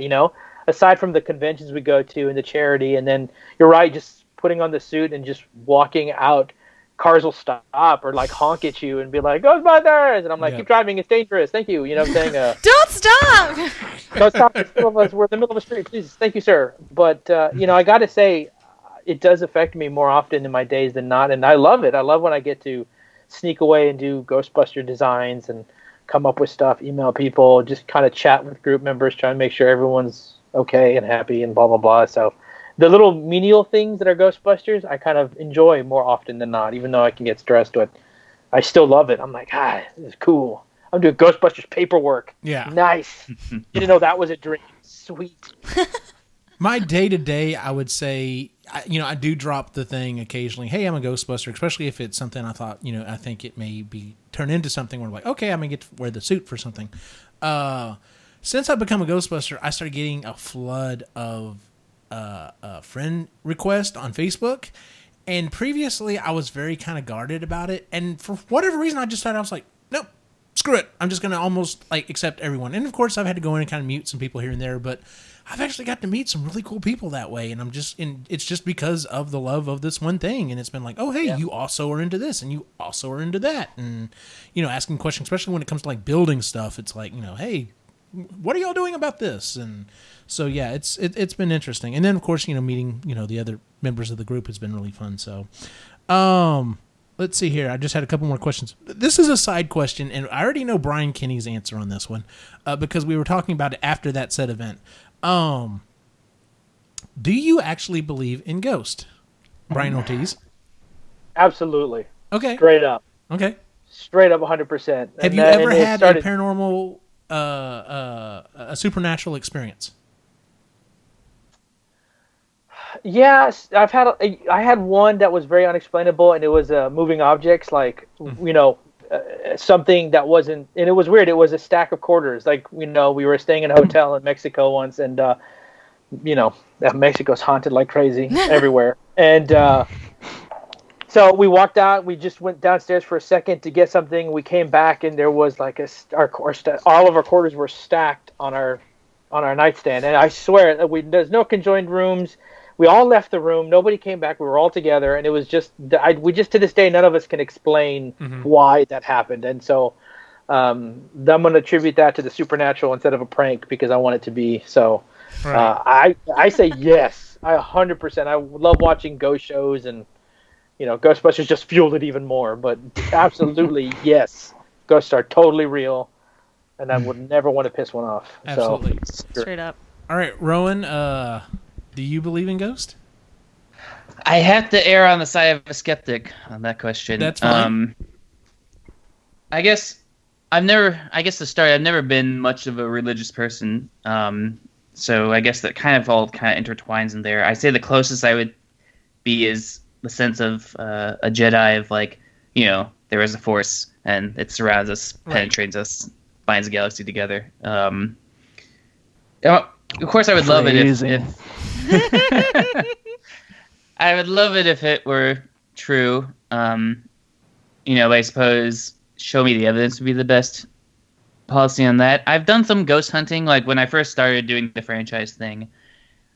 Aside from the conventions we go to and the charity, and then you're right, just putting on the suit and just walking out. Cars will stop or honk at you and be like, Ghostbusters! And I'm like, keep driving, it's dangerous. Thank you. You know what I'm saying? Don't stop! Don't stop. There's two of us. We're in the middle of a street. Please. Thank you, sir. But, I got to say, it does affect me more often in my days than not. And I love it. I love when I get to sneak away and do Ghostbuster designs and come up with stuff, email people, just kind of chat with group members, try and make sure everyone's okay and happy and blah, blah, blah. So the little menial things that are Ghostbusters, I kind of enjoy more often than not, even though I can get stressed, but I still love it. I'm like, this is cool. I'm doing Ghostbusters paperwork. Yeah. Nice. Didn't know that was a dream. Sweet. My day-to-day, I would say, I do drop the thing occasionally. Hey, I'm a Ghostbuster, especially if it's something I thought, I think it may be turn into something where I'm like, okay, I'm going to get to wear the suit for something. Since I've become a Ghostbuster, I started getting a flood of friend requests on Facebook. And previously, I was very kind of guarded about it. And for whatever reason, I was like, nope, screw it. I'm just going to almost accept everyone. And of course, I've had to go in and kind of mute some people here and there, but I've actually got to meet some really cool people that way, and it's just because of the love of this one thing, and it's been like, oh, hey, you also are into this, and you also are into that, and, asking questions, especially when it comes to, building stuff, it's like, hey, what are y'all doing about this? And so, yeah, it's been interesting. And then, of course, meeting, the other members of the group has been really fun, so, let's see here. I just had a couple more questions. This is a side question, and I already know Brian Kinney's answer on this one, because we were talking about it after that said event. Do you actually believe in ghosts? Brian Ortiz? Absolutely. Okay. Straight up. Okay. Straight up 100%. Have you ever had a paranormal, a supernatural experience? Yes, I had one that was very unexplainable, and it was moving objects, something that wasn't, and it was weird. It was a stack of quarters. We were staying in a hotel in Mexico once, and Mexico's haunted like crazy everywhere. And so we walked out. We just went downstairs for a second to get something. We came back, and there was all of our quarters were stacked on our nightstand. And I swear, there's no conjoined rooms. We all left the room. Nobody came back. We were all together, and it was just to this day, none of us can explain why that happened. And so I'm going to attribute that to the supernatural instead of a prank, because I want it to be so. Right. I say yes. I 100%. I love watching ghost shows, and Ghostbusters just fueled it even more. But absolutely yes, ghosts are totally real, and I would never want to piss one off. Absolutely, so, straight up. All right, Rowan. Do you believe in ghosts? I have to err on the side of a skeptic on that question. That's fine. I guess I've never been much of a religious person. So I guess that kind of all intertwines in there. I say the closest I would be is the sense of a Jedi of there is a force and it surrounds us, penetrates us, binds the galaxy together. Of course, I would love it if I would love it if it were true. I suppose show me the evidence would be the best policy on that. I've done some ghost hunting, like when I first started doing the franchise thing.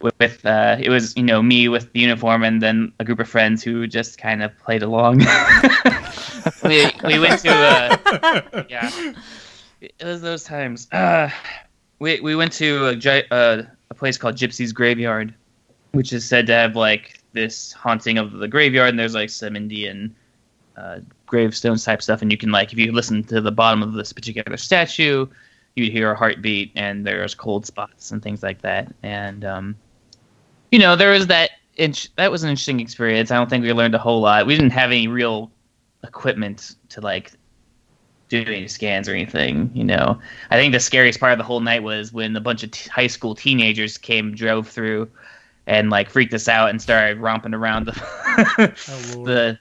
With it was me with the uniform and then a group of friends who just kind of played along. we went to it was those times. We went to a place called Gypsy's Graveyard, which is said to have this haunting of the graveyard, and there's some Indian gravestones type stuff, and you can if you listen to the bottom of this particular statue, you'd hear a heartbeat, and there's cold spots and things like that. And there was that was an interesting experience. I don't think we learned a whole lot. We didn't have any real equipment to do any scans or anything. I think the scariest part of the whole night was when a bunch of high school teenagers drove through and freaked us out and started romping around the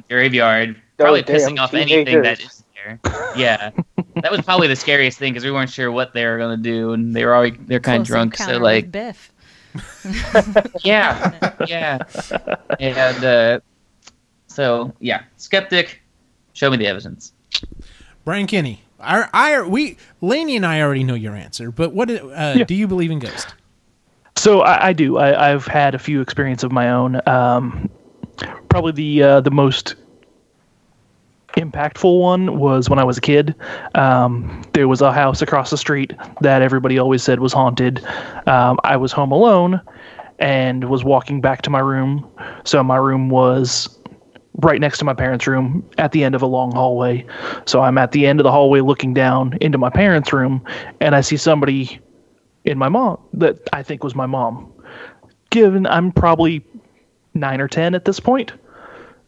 graveyard, probably pissing off anything that is there. Yeah, that was probably the scariest thing because we weren't sure what they were gonna do, and they're kind of drunk. So Biff. yeah, and skeptic. Show me the evidence. Brian Kinney, Laney and I already know your answer, but what do you believe in ghosts? So I do. I've had a few experiences of my own. Probably the most impactful one was when I was a kid. There was a house across the street that everybody always said was haunted. I was home alone and was walking back to my room. So my room was right next to my parents' room at the end of a long hallway. So I'm at the end of the hallway looking down into my parents' room, and I see somebody in my mom that I think was my mom. Given I'm probably 9 or 10 at this point.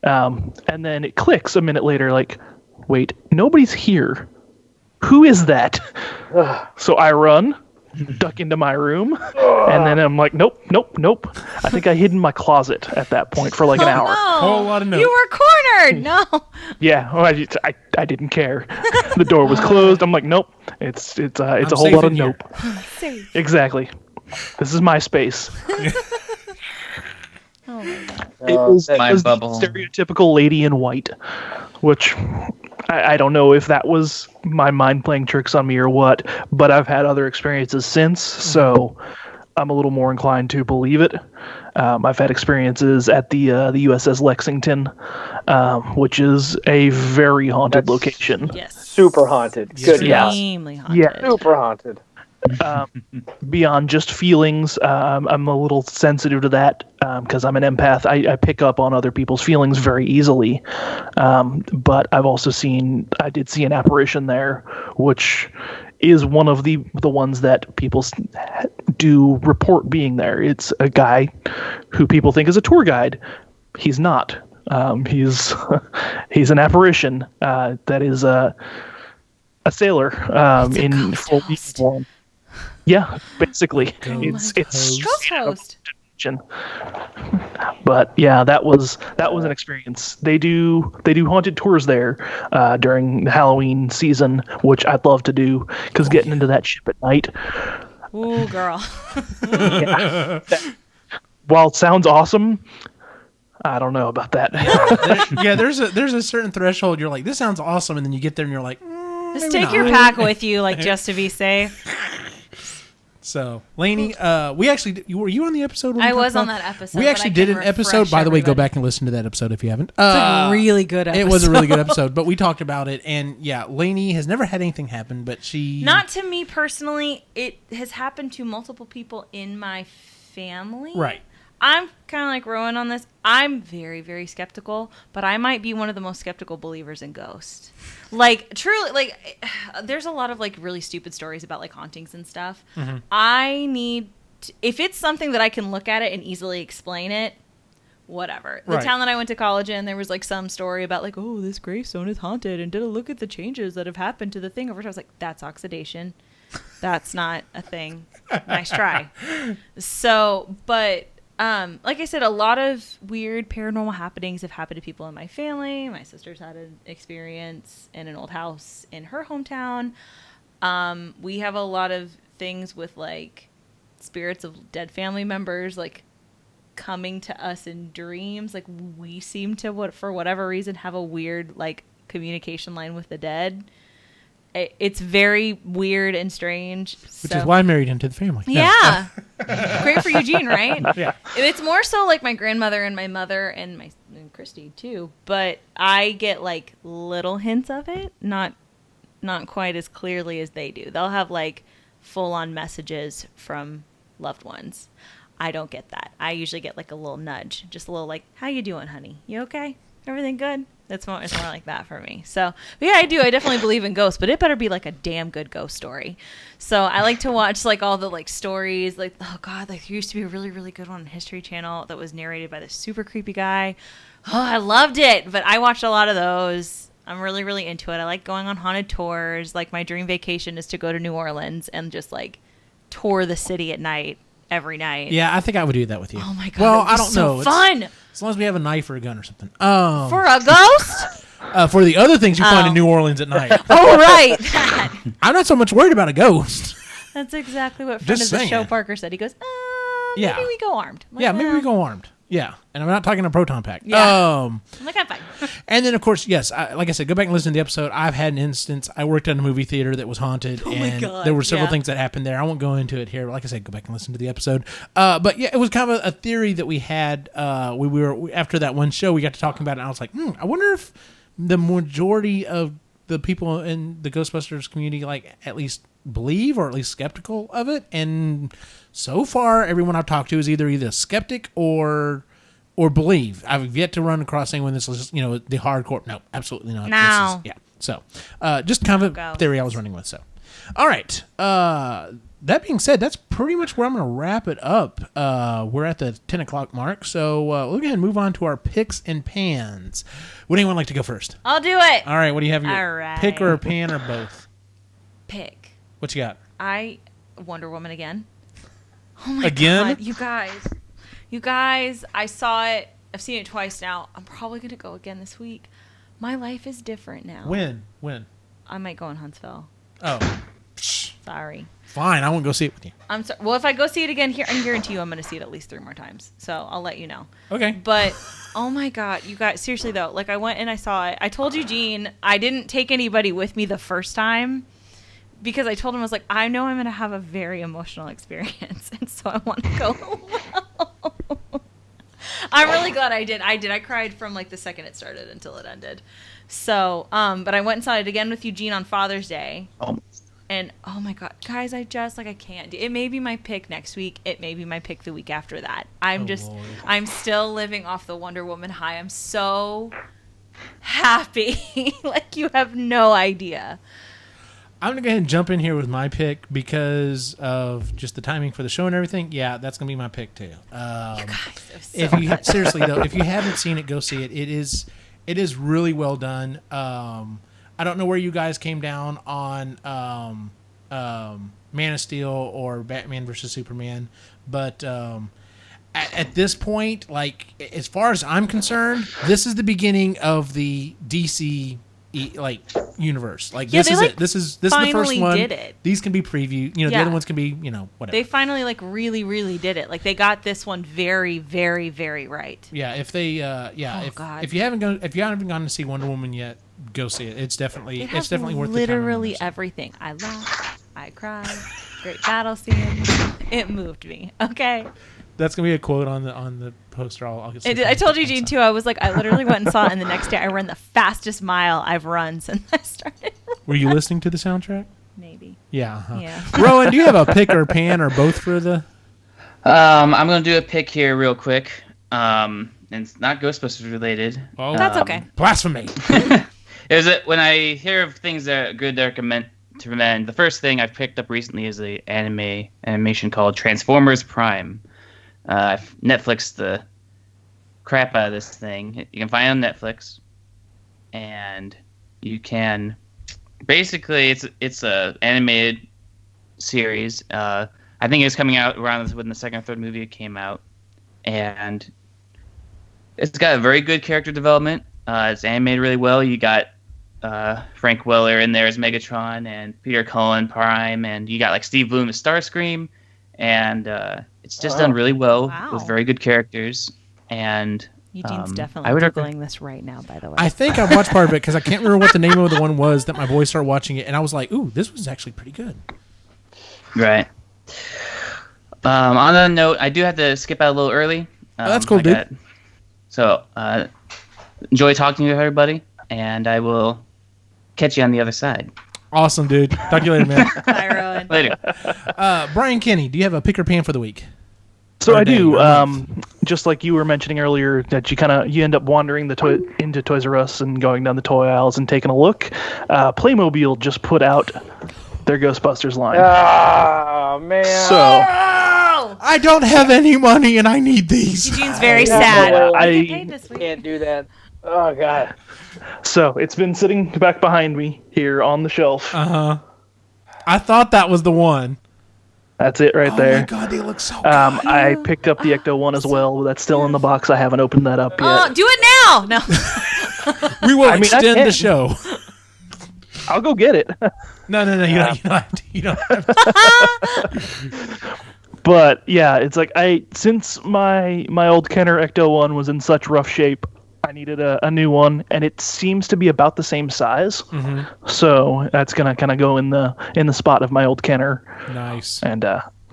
And then it clicks a minute later, wait, nobody's here. who is that? So I run, duck into my room, and then I'm like, nope. I think I hid in my closet at that point for like an hour. No. Whole lot of nope. You were cornered. No. Yeah, well, I didn't care. The door was closed. I'm like, nope. It's a whole safe lot of in here. nope. Safe. Exactly. This is my space. Oh my god. It was My the bubble. stereotypical lady in white, which I don't know if that was my mind playing tricks on me or what, but I've had other experiences since, so I'm a little more inclined to believe it. I've had experiences at the USS Lexington, which is a very haunted That's- location. Yes. Super haunted. Good Yeah. God. Extremely haunted. Yeah. Super haunted. Beyond just feelings, I'm a little sensitive to that because I'm an empath. I pick up on other people's feelings very easily. But I've also I did see an apparition there, which is one of the ones that people do report being there. It's a guy who people think is a tour guide. He's not. He's he's an apparition that is a sailor in full uniform. Yeah, basically, it's Ghost host. dimension. But yeah, that was an experience. They do haunted tours there during the Halloween season, which I'd love to do because getting into that ship at night, Ooh, girl. while it sounds awesome, I don't know about that. There's a certain threshold. You're like, this sounds awesome, and then you get there and you're like, Just maybe take your not. pack with you, like, just to be safe. So, Lainey, were you on the episode? when we I talked was on about- that episode. We but actually I did can an episode. refresh By the way, go everybody. back and listen to that episode if you haven't. It's a really good episode. It was a really good episode, but we talked about it, and yeah, Lainey has never had anything happen, but she Not to me personally. It has happened to multiple people in my family. right. I'm kind of like Rowan on this. I'm very, very skeptical, but I might be one of the most skeptical believers in ghosts. Like, truly, like, there's a lot of, like, really stupid stories about, like, hauntings and stuff. Mm-hmm. I need if it's something that I can look at it and easily explain it, whatever. The Right. town that I went to college in, there was, like, some story about, like, oh, this gravestone is haunted, and did a look at the changes that have happened to the thing over time. I was like, that's oxidation. That's not a thing. Nice try. So, but... like I said, a lot of weird paranormal happenings have happened to people in my family. My sister's had an experience in an old house in her hometown. We have a lot of things with, like, spirits of dead family members, like, coming to us in dreams. Like, we seem to, for whatever reason, have a weird, like, communication line with the dead. It's very weird and strange. Which is why I married into the family. No. Yeah. Great for Eugene, right? Yeah. It's more so like my grandmother and my mother and Christy too. But I get like little hints of it, not quite as clearly as they do. They'll have like full on messages from loved ones. I don't get that. I usually get like a little nudge, just a little like, "How you doing, honey? You okay? Everything good?" It's more like that for me. So, but yeah, I do. I definitely believe in ghosts, but it better be like a damn good ghost story. So I like to watch like all the like stories. Like, oh god, like there used to be a really, really good one on History Channel that was narrated by this super creepy guy. Oh, I loved it. But I watched a lot of those. I'm really, really into it. I like going on haunted tours. Like my dream vacation is to go to New Orleans and just like tour the city at night. Every night. Yeah, I think I would do that with you. Oh my god. Well, it was I don't so know. Fun. As long as we have a knife or a gun or something. For a ghost? For the other things you find in New Orleans at night. Oh, right. That. I'm not so much worried about a ghost. That's exactly what friend Just of the saying. show Parker said. He goes, maybe Yeah. we go armed. I'm like, Yeah, maybe well, we go armed. Yeah, and I'm not talking a proton pack. Yeah. I'm like, I'm fine. And then, of course, yes, like I said, go back and listen to the episode. I've had an instance. I worked at a movie theater that was haunted, and God, there were several yeah. things that happened there. I won't go into it here. Like I said, go back and listen to the episode. But yeah, it was kind of a theory that we had. We were after that one show, we got to talking about it, and I was like, I wonder if the majority of the people in the Ghostbusters community, like, at least believe or at least skeptical of it. And so far, everyone I've talked to is either a skeptic or believe. I've yet to run across anyone that's just, the hardcore. No, absolutely not. No. This is, yeah. So, just kind of a theory I was running with. So, all right. That being said, that's pretty much where I'm going to wrap it up. We're at the 10 o'clock mark. So, we'll go ahead and move on to our picks and pans. Would anyone like to go first? I'll do it. All right. What do you have? All right. Pick or a pan or both? pick. What you got? Wonder Woman again. Oh my Again? God, you guys, I saw it. I've seen it twice now. I'm probably gonna go again this week. My life is different now. When? I might go in Huntsville. Oh, Sorry. fine. I won't go see it with you. I'm sorry. Well, if I go see it again here, I guarantee you I'm going to see it at least 3 more times. So I'll let you know. Okay. But, oh my God, you guys, seriously though, like I went and I saw it. I told Eugene I didn't take anybody with me the first time because I told him, I was like, I know I'm going to have a very emotional experience. And so I want to go alone. I'm really glad I did. I cried from like the second it started until it ended. So, but I went and saw it again with Eugene on Father's Day. And oh my God, guys, I can't do it. May be my pick next week. It may be my pick the week after that. I'm still living off the Wonder Woman high. I'm so happy. Like you have no idea. I'm going to go ahead and jump in here with my pick because of just the timing for the show and everything. Yeah, that's going to be my pick too. You guys, Seriously though, if you haven't seen it, go see it. It is really well done. I don't know where you guys came down on Man of Steel or Batman versus Superman, but at this point, like as far as I'm concerned, this is the beginning of the DC universe. Like this is it. This is the first one. Did it. These can be previewed. The other ones can be whatever. They finally really really did it. Like they got this one very very very right. Yeah. If they if you haven't gone to see Wonder Woman yet, go see it. It's definitely worth the time. Literally everything. I laughed. I cried. Great battle scene. It moved me. Okay. That's gonna be a quote on the poster. I'll get. I told Eugene too. I was like, I literally went and saw it, and the next day I ran the fastest mile I've run since I started. Were you listening to the soundtrack? Maybe. Yeah. Uh-huh. Yeah. Rowan, do you have a pick or pan or both for the? I'm gonna do a pick here real quick. And it's not Ghostbusters related. Oh, that's okay. Blasphemy. Is it when I hear of things that are good that are to recommend? The first thing I've picked up recently is an animation called Transformers Prime. I've Netflixed the crap out of this thing. You can find it on Netflix, and you can basically it's a animated series. I think it's coming out around when the second or third movie came out, and it's got a very good character development. It's animated really well. You got Frank Welker in there as Megatron, and Peter Cullen Prime, and you got like Steve Bloom as Starscream, and it's just done really well with very good characters. And Eugene's definitely Googling this right now, by the way. I think I watched part of it because I can't remember what the name of the one was that my boys started watching it, and I was like, "Ooh, this was actually pretty good." Right. On that note, I do have to skip out a little early. That's cool, dude. So enjoy talking to everybody, and I will catch you on the other side. Awesome, dude. Talk to you later, man. Bye, Rowan. Later. Brian Kenny, do you have a pick or pan for the week? So I do. Just like you were mentioning earlier, that you end up wandering into Toys R Us and going down the toy aisles and taking a look. Playmobil just put out their Ghostbusters line. Oh man! So I don't have any money and I need these. Eugene's very sad. I get paid this week. Can't do that. Oh god. So it's been sitting back behind me here on the shelf. I thought that was the one. That's it right there. Oh my god, they look so good. I picked up the Ecto one as well. That's still in the box. I haven't opened that up yet. Do it now! No. We will extend the show. I'll go get it. No. You don't have to. But yeah, it's like since my old Kenner Ecto one was in such rough shape, I needed a new one, and it seems to be about the same size. Mm-hmm. So that's gonna kind of go in the spot of my old Kenner. Nice. And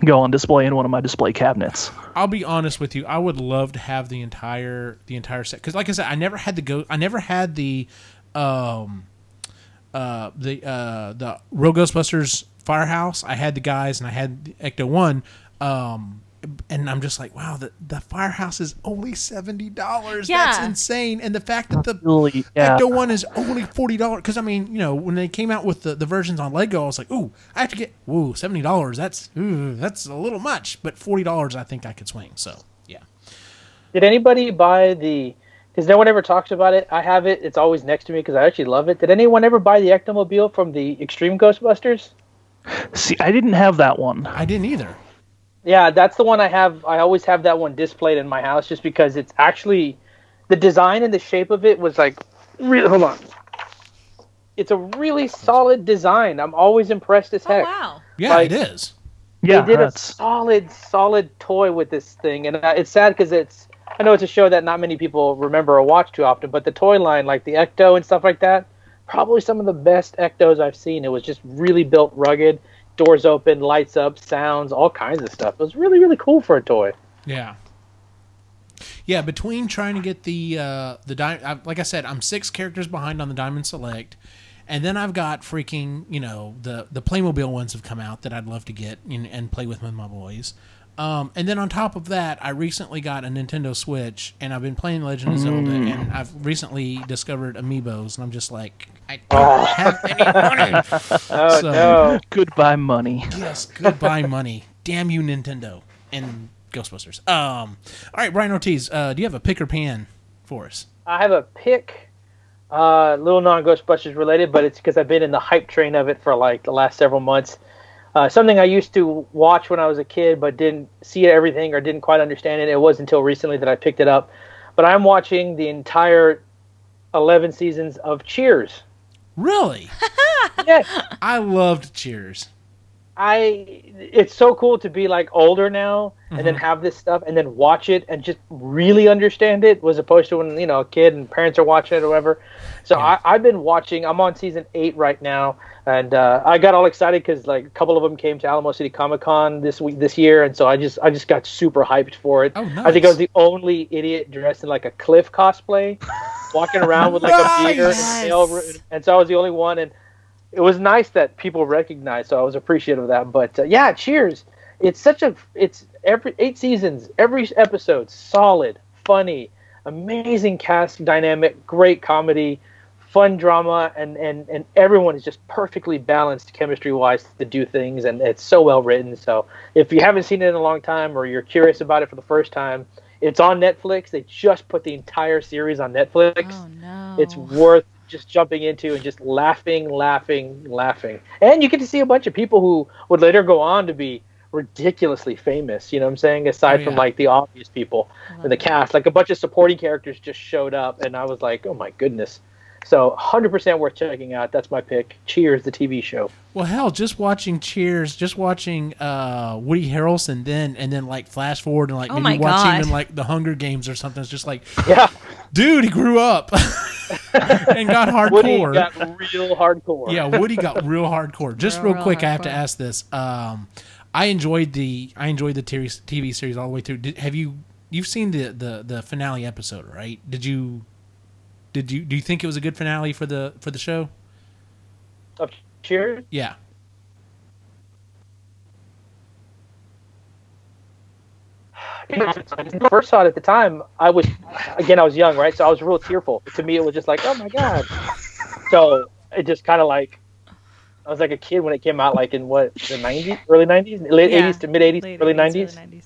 go on display in one of my display cabinets. I'll be honest with you. I would love to have the entire set because, like I said, I never had the Real Ghostbusters Firehouse. I had the guys, and I had the Ecto one. And I'm just like, wow, the Firehouse is only $70. Yeah. That's insane. And the fact that the Ecto one is only $40. Because, I mean, when they came out with the versions on Lego, I was like, ooh, I have to get, $70. That's a little much. But $40, I think I could swing. So, yeah. Did anybody buy because no one ever talks about it. I have it. It's always next to me because I actually love it. Did anyone ever buy the Ectomobile from the Extreme Ghostbusters? See, I didn't have that one. I didn't either. Yeah, that's the one I have. I always have that one displayed in my house just because it's actually the design and the shape of it was like really. Hold on. It's a really solid design. I'm always impressed as Oh heck. wow. Yeah, Like, it is. Yeah, they did a that's solid toy with this thing, and it's sad because I know it's a show that not many people remember or watch too often, but the toy line, like the Ecto and stuff like that, probably some of the best Ectos I've seen. It was just really built rugged, doors open, lights up, sounds, all kinds of stuff. It was really, really cool for a toy. Yeah. Yeah, between trying to get like I said, I'm 6 characters behind on the Diamond Select, and then I've got freaking, the Playmobil ones have come out that I'd love to get and play with my boys. And then on top of that, I recently got a Nintendo Switch, and I've been playing Legend of Zelda, and I've recently discovered Amiibos, and I'm just like, I don't have any money. Oh, no. goodbye money. Yes, goodbye money. Damn you, Nintendo and Ghostbusters. All right, Brian Ortiz, do you have a pick or pan for us? I have a pick, little non-Ghostbusters related, but it's because I've been in the hype train of it for like the last several months. Something I used to watch when I was a kid, but didn't see everything or didn't quite understand it. It wasn't until recently that I picked it up. But I'm watching the entire 11 seasons of Cheers. Really? Yes. I loved Cheers. It's so cool to be like older now and then have this stuff and then watch it and just really understand it, as opposed to when a kid and parents are watching it or whatever. So Yeah. I've been watching. I'm on season 8 right now, and I got all excited because like a couple of them came to Alamo City Comic Con this year, and so I just got super hyped for it. Oh, nice. I think I was the only idiot dressed in like a Cliff cosplay, walking around with like a beer and a tail, and so I was the only one. And it was nice that people recognized, so I was appreciative of that. But yeah, Cheers. It's every 8 seasons, every episode solid, funny, amazing cast dynamic, great comedy, fun drama, and everyone is just perfectly balanced chemistry wise to do things, and it's so well written. So if you haven't seen it in a long time or you're curious about it for the first time, it's on Netflix. They just put the entire series on Netflix. Oh no. It's worth just jumping into and just laughing. And you get to see a bunch of people who would later go on to be ridiculously famous, you know what I'm saying? Aside from like the obvious people in the cast, like a bunch of supporting characters just showed up, and I was like, oh my goodness. So 100% worth checking out. That's my pick. Cheers, the TV show. Well, hell, just watching Cheers, just watching Woody Harrelson, and then like flash forward and like Oh maybe my watch him God. in like the Hunger Games or something. It's just like, Yeah. dude, he grew up and got hardcore. Woody got real hardcore. Yeah, Woody got real hardcore. Just real Real quick, I have to hardcore. ask this. I enjoyed the TV series all the way through. You've seen the finale episode, right? Do you think it was a good finale for the show? Of Cheers? Yeah. When I first saw it at the time, I was young, right? So I was real tearful. To me, it was just like, oh my God. So it just kind of like, I was like a kid when it came out, like in what, the 90s, early 90s, late Yeah. 80s to mid 80s, Late early 80s, 90s. early 90s.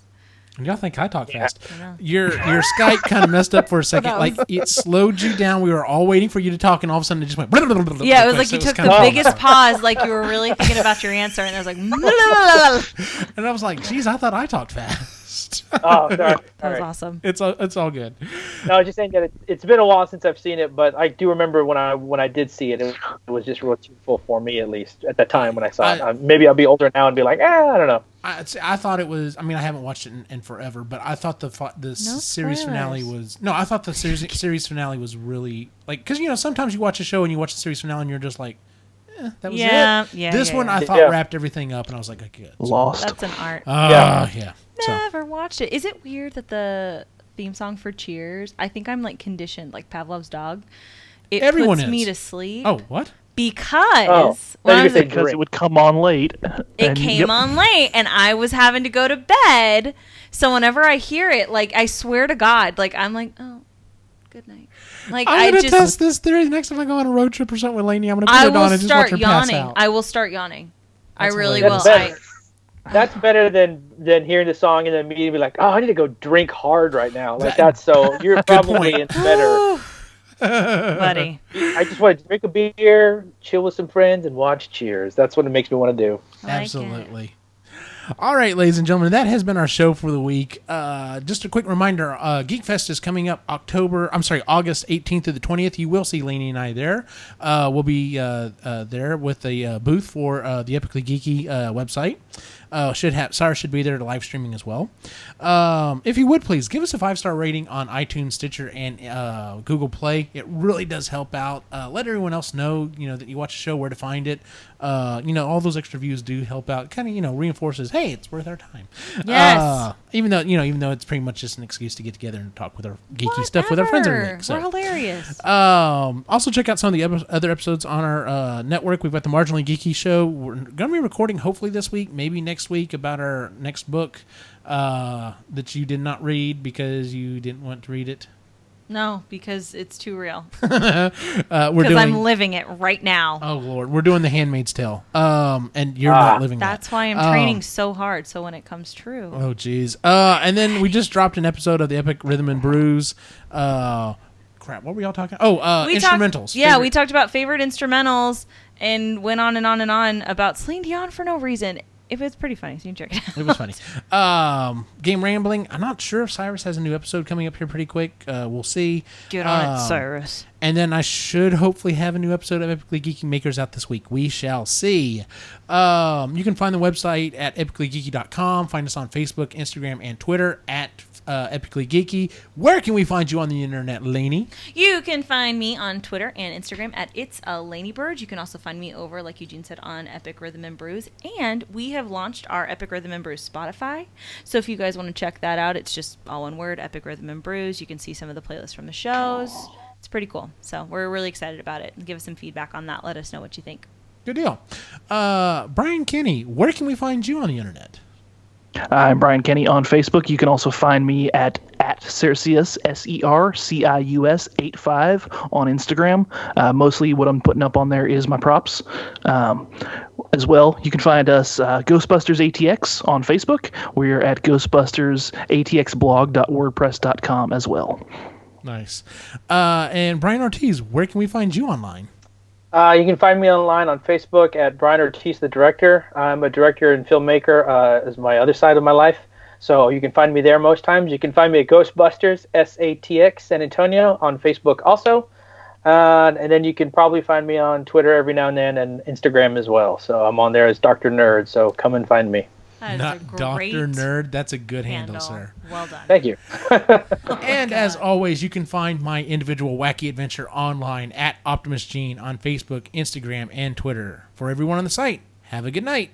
Y'all think I talk fast? I know. Your Skype kind of messed up for a second. That Like was- it slowed you down. We were all waiting for you to talk, and all of a sudden it just went. Yeah, it was like you took the biggest pause. pause, like you were really thinking about your answer, and it was like, And I was like, "Geez, I thought I talked fast." Oh, sorry. that was Sorry. awesome. It's all good. No, I was just saying that it's been a while since I've seen it, but I do remember when I did see it, it was just real tearful for me, at least at the time when I saw it. Maybe I'll be older now and be like, I don't know. I thought it was. I mean, I haven't watched it in forever, but I thought the series finale was. No, I thought the series finale was really like, because sometimes you watch a show and you watch the series finale and you're just like, that was it. Yeah. This one I thought Yeah. wrapped everything up, and I was like, okay, good. Lost. That's an art. Yeah. So, Never watched it. Is it weird that the theme song for Cheers, I think I'm like conditioned, like Pavlov's dog. It Everyone puts me is. to sleep. oh, what? Because when Then I you was say a Because drink. it would come on late. it came on late and I was having to go to bed. So whenever I hear it, like I swear to God, like I'm like, oh, good night. Like I'm gonna just test this theory next time I go on a road trip or something with Lainey. I'm gonna put I it on will and just watch start her pass yawning. out. I will start yawning. That's I really hilarious. will. That's better. That's better than hearing the song and then immediately be like, oh, I need to go drink hard right now. Like that's so you're probably point. in better. buddy. I just want to drink a beer, chill with some friends, and watch Cheers. That's what it makes me want to do. I like Absolutely. All right, ladies and gentlemen, that has been our show for the week. Just a quick reminder, Geek Fest is coming up August 18th to the 20th. You will see Lainey and I there. We'll be there with a booth for the Epically Geeky website. Sarah should be there to live streaming as well. If you would please give us a 5-star rating on iTunes, Stitcher, and Google Play. It really does help out. Let everyone else know, that you watch the show, where to find it. All those extra views do help out. Kind of, reinforces, hey, it's worth our time. Yes. Even though it's pretty much just an excuse to get together and talk with our geeky stuff with our friends every week. So. We're hilarious. Also check out some of the other episodes on our network. We've got the Marginally Geeky Show. We're going to be recording hopefully this week, maybe next week, about our next book that you did not read because you didn't want to read it. No, because it's too real. Because I'm living it right now. Oh Lord, we're doing The Handmaid's Tale, and you're not living that. That's why I'm training so hard. So when it comes true. Oh geez. And then we just dropped an episode of the Epic Rhythm and Brews. Crap, what were y'all talking? Instrumentals. We talked about favorite instrumentals and went on and on and on about Celine Dion for no reason. It was pretty funny, so you can check it out. It was funny. Game Rambling. I'm not sure if Cyrus has a new episode coming up here pretty quick. We'll see. Get on it, Cyrus. And then I should hopefully have a new episode of Epically Geeky Makers out this week. We shall see. You can find the website at epicallygeeky.com. Find us on Facebook, Instagram, and Twitter at Epically Geeky. Where can we find you on the internet, Lainey? You can find me on Twitter and Instagram at It's a Lainey Bird. You can also find me over, like Eugene said, on Epic Rhythm and Brews. And we have launched our Epic Rhythm and Brews Spotify. So if you guys want to check that out, it's just all one word, Epic Rhythm and Brews. You can see some of the playlists from the shows. It's pretty cool. So we're really excited about it. Give us some feedback on that. Let us know what you think. Good deal. Brian Kenny, where can we find you on the internet? I'm Brian Kenny on Facebook. You can also find me at Cercius, SERCIUS 85 on Instagram. Mostly what I'm putting up on there is my props. As well, you can find us Ghostbusters ATX on Facebook. We're at ghostbustersatxblog.wordpress.com as well. Nice. And Brian Ortiz, where can we find you online? You can find me online on Facebook at Brian Ortiz, the director. I'm a director and filmmaker is my other side of my life. So you can find me there most times. You can find me at Ghostbusters, SATX San Antonio on Facebook also. And then you can probably find me on Twitter every now and then and Instagram as well. So I'm on there as Dr. Nerd. So come and find me. That is Not a great Dr. Nerd. That's a good handle, sir. Well done. Thank you. And as always, you can find my individual wacky adventure online at Optimus Gene on Facebook, Instagram, and Twitter. For everyone on the site, have a good night.